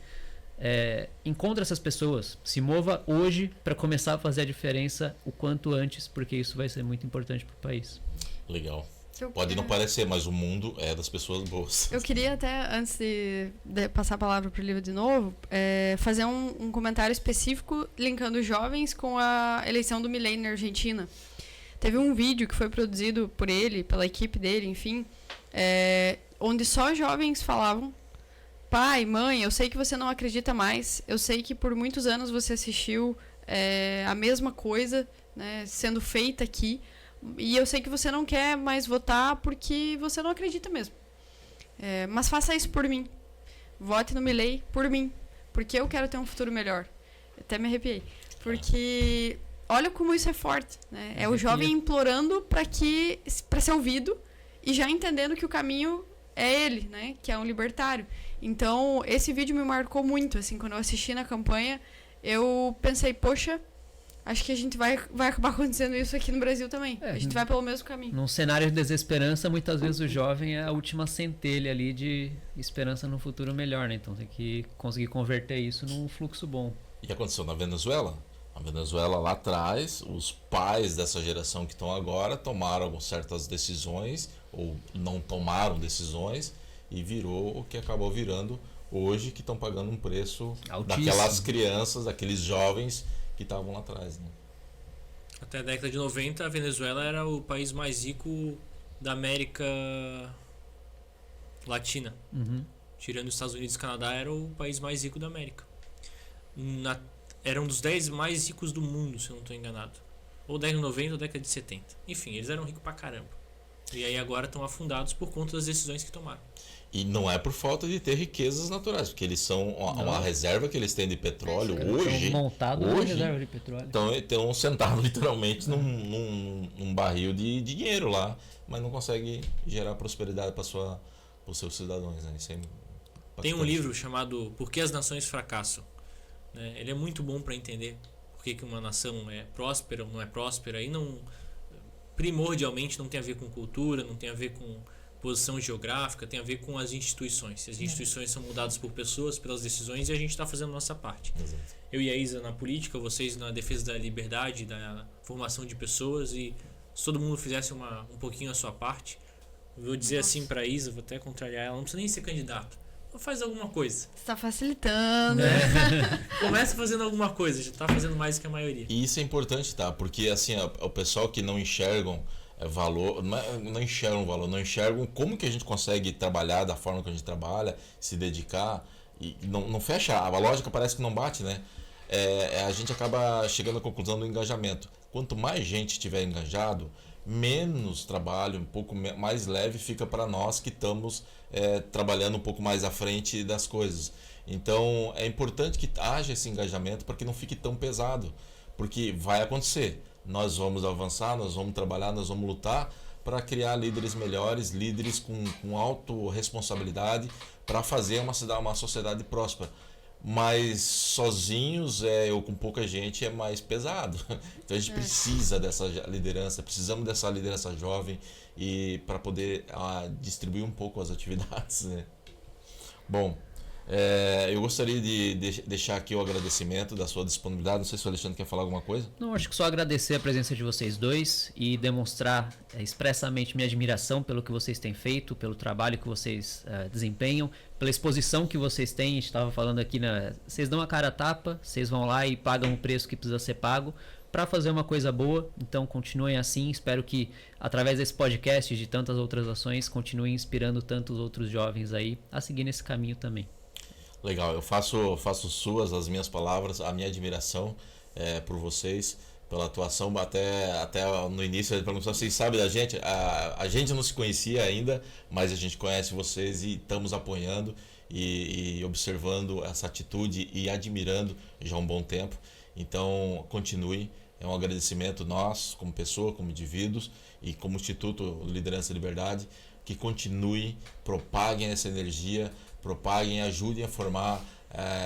encontre essas pessoas, se mova hoje para começar a fazer a diferença o quanto antes, porque isso vai ser muito importante para o país. Legal. Pode não parecer, mas o mundo é das pessoas boas. Eu queria até, antes de passar a palavra para o Livro de novo, fazer um comentário específico linkando os jovens com a eleição do Milei na Argentina. Teve um vídeo que foi produzido por ele, pela equipe dele, enfim, onde só jovens falavam: pai, mãe, eu sei que você não acredita mais, eu sei que por muitos anos você assistiu a mesma coisa, né, sendo feita aqui, e eu sei que você não quer mais votar porque você não acredita mesmo. Mas faça isso por mim. Vote no Milei por mim, porque eu quero ter um futuro melhor. Até me arrepiei. Porque olha como isso é forte, né? É o jovem implorando para ser ouvido e já entendendo que o caminho é ele, né? Que é um libertário. Então, esse vídeo me marcou muito, assim, quando eu assisti na campanha, eu pensei, poxa, acho que a gente vai acabar acontecendo isso aqui no Brasil também. A gente vai pelo mesmo caminho. Num cenário de desesperança, muitas vezes o jovem é a última centelha ali de esperança no futuro melhor, né? Então tem que conseguir converter isso num fluxo bom. E aconteceu na Venezuela? A Venezuela lá atrás, os pais dessa geração que estão agora tomaram certas decisões ou não tomaram decisões e virou o que acabou virando hoje, que estão pagando um preço altíssimo. Daquelas crianças, daqueles jovens que estavam lá atrás, né? Até a década de 90, a Venezuela era o país mais rico da América Latina. Tirando os Estados Unidos e Canadá, era o país mais rico da América. Era um dos 10 mais ricos do mundo, se eu não estou enganado. Ou década de 90 ou década de 70. Enfim, eles eram ricos pra caramba. E aí agora estão afundados por conta das decisões que tomaram. E não é por falta de ter riquezas naturais, porque eles são uma reserva que eles têm de petróleo hoje. Montado uma reserva de petróleo. Então estão sentados literalmente num barril de dinheiro lá, mas não consegue gerar prosperidade para os seus cidadãos, né? Isso é tem um livro chamado Por que as Nações Fracassam? Né? Ele é muito bom para entender por que uma nação é próspera ou não é próspera, e não primordialmente não tem a ver com cultura, não tem a ver com posição geográfica, tem a ver com as instituições. As instituições são mudadas por pessoas, pelas decisões, e a gente está fazendo a nossa parte. Exato. Eu e a Isa na política, vocês na defesa da liberdade, da formação de pessoas, e se todo mundo fizesse um pouquinho a sua parte, eu vou dizer assim para a Isa, vou até contrariar ela, não precisa nem ser candidato, faz alguma coisa. Você está facilitando. Começa fazendo alguma coisa, já está fazendo mais que a maioria. E isso é importante, tá? Porque assim, o pessoal que não enxergam valor, não enxergam valor, não enxergam como que a gente consegue trabalhar da forma que a gente trabalha, se dedicar, e não fecha, a lógica parece que não bate, né? A gente acaba chegando à conclusão do engajamento. Quanto mais gente estiver engajado, menos trabalho, um pouco mais leve fica para nós que estamos trabalhando um pouco mais à frente das coisas. Então é importante que haja esse engajamento para que não fique tão pesado, porque vai acontecer. Nós vamos avançar, nós vamos trabalhar, nós vamos lutar para criar líderes melhores, líderes com autorresponsabilidade, para fazer uma sociedade próspera. Mas sozinhos ou com pouca gente é mais pesado. Então a gente precisa dessa liderança, precisamos dessa liderança jovem e para poder distribuir um pouco as atividades, né? Bom, eu gostaria de deixar aqui o agradecimento da sua disponibilidade. Não sei se o Alexandre quer falar alguma coisa. Não, acho que só agradecer a presença de vocês dois e demonstrar expressamente minha admiração pelo que vocês têm feito, pelo trabalho que vocês desempenham, pela exposição que vocês têm. A gente estava falando aqui, vocês dão a cara a tapa, vocês vão lá e pagam o preço que precisa ser pago para fazer uma coisa boa. Então continuem assim, espero que através desse podcast e de tantas outras ações continuem inspirando tantos outros jovens aí a seguir nesse caminho também. Legal, eu faço suas as minhas palavras, a minha admiração por vocês, pela atuação. Até no início ele perguntou: vocês sabem da gente? A gente não se conhecia ainda, mas a gente conhece vocês e estamos apoiando e observando essa atitude e admirando já há um bom tempo. Então continue, é um agradecimento nós como pessoa, como indivíduos e como Instituto Liderança e Liberdade, que continue, propaguem essa energia, propaguem, ajudem a formar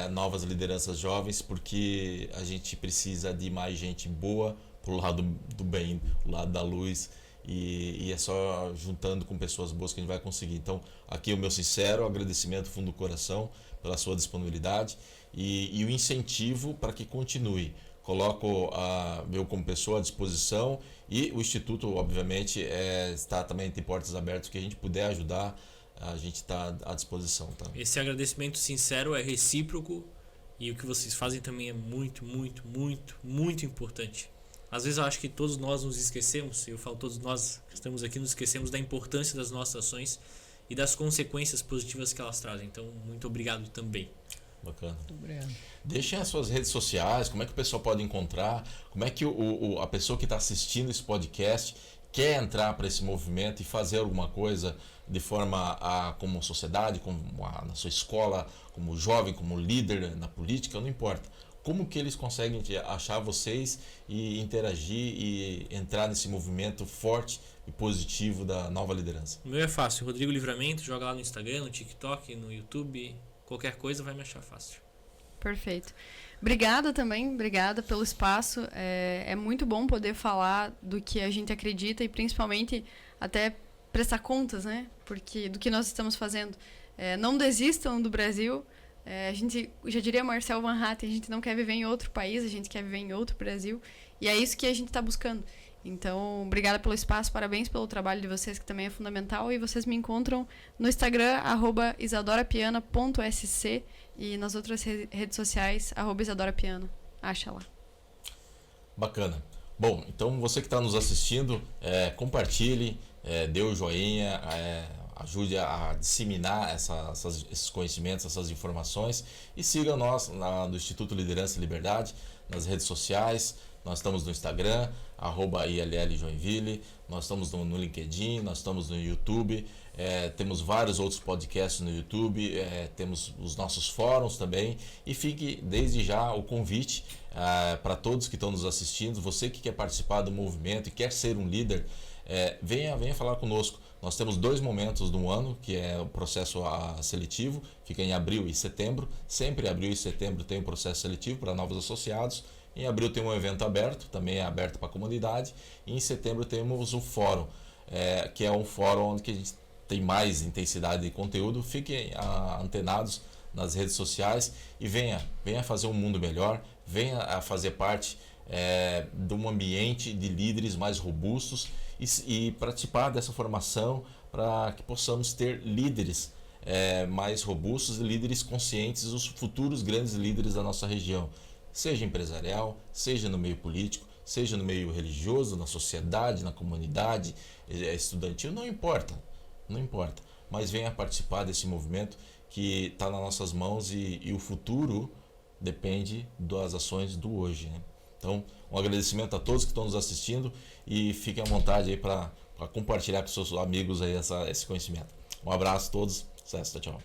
novas lideranças jovens, porque a gente precisa de mais gente boa pro lado do bem, pro lado da luz, e é só juntando com pessoas boas que a gente vai conseguir. Então, aqui o meu sincero agradecimento do fundo do coração pela sua disponibilidade e o incentivo para que continue. Coloco eu como pessoa à disposição e o Instituto, obviamente, está também de portas abertas, que a gente puder ajudar, a gente está à disposição. Tá? Esse agradecimento sincero é recíproco e o que vocês fazem também é muito, muito, muito, muito importante. Às vezes eu acho que todos nós nos esquecemos, eu falo todos nós que estamos aqui, nos esquecemos da importância das nossas ações e das consequências positivas que elas trazem. Então, muito obrigado também. Bacana. Muito obrigado. Deixem as suas redes sociais, como é que o pessoal pode encontrar, como é que a pessoa que está assistindo esse podcast quer entrar para esse movimento e fazer alguma coisa de forma como sociedade, na sua escola, como jovem, como líder na política, não importa. Como que eles conseguem achar vocês e interagir e entrar nesse movimento forte e positivo da nova liderança? O meu é fácil, Rodrigo Livramento, joga lá no Instagram, no TikTok, no YouTube, qualquer coisa vai me achar fácil. Perfeito. Obrigada também, obrigada pelo espaço. É muito bom poder falar do que a gente acredita e principalmente até prestar contas, né? Porque do que nós estamos fazendo. Não desistam do Brasil. A gente, já diria Marcel Van Hatten, a gente não quer viver em outro país, a gente quer viver em outro Brasil. E é isso que a gente está buscando. Então, obrigada pelo espaço, parabéns pelo trabalho de vocês, que também é fundamental. E vocês me encontram no Instagram, @isadorapiana.sc e nas outras redes sociais, @isadorapiana. Acha lá. Bacana. Bom, então você que está nos assistindo, compartilhe, dê o joinha, ajude a disseminar esses conhecimentos, essas informações e siga nós do Instituto Liderança e Liberdade nas redes sociais. Nós estamos no Instagram, @ILLJoinville, nós estamos no LinkedIn, nós estamos no YouTube, temos vários outros podcasts no YouTube, temos os nossos fóruns também e fique desde já o convite para todos que estão nos assistindo, você que quer participar do movimento e quer ser um líder, venha falar conosco. Nós temos 2 momentos do ano, que é o processo seletivo, fica em abril e setembro. Sempre abril e setembro tem um processo seletivo para novos associados. Em abril tem um evento aberto, também é aberto para a comunidade. E em setembro temos o fórum, que é um fórum onde que a gente tem mais intensidade de conteúdo. Fiquem antenados nas redes sociais e venha fazer um mundo melhor, venha a fazer parte de um ambiente de líderes mais robustos e participar dessa formação para que possamos ter líderes mais robustos e líderes conscientes, os futuros grandes líderes da nossa região, seja empresarial, seja no meio político, seja no meio religioso, na sociedade, na comunidade, estudantil, não importa, mas venha participar desse movimento que está nas nossas mãos e o futuro depende das ações do hoje, né? Então, um agradecimento a todos que estão nos assistindo e fiquem à vontade aí para compartilhar com seus amigos aí esse conhecimento. Um abraço a todos, sucesso, tchau.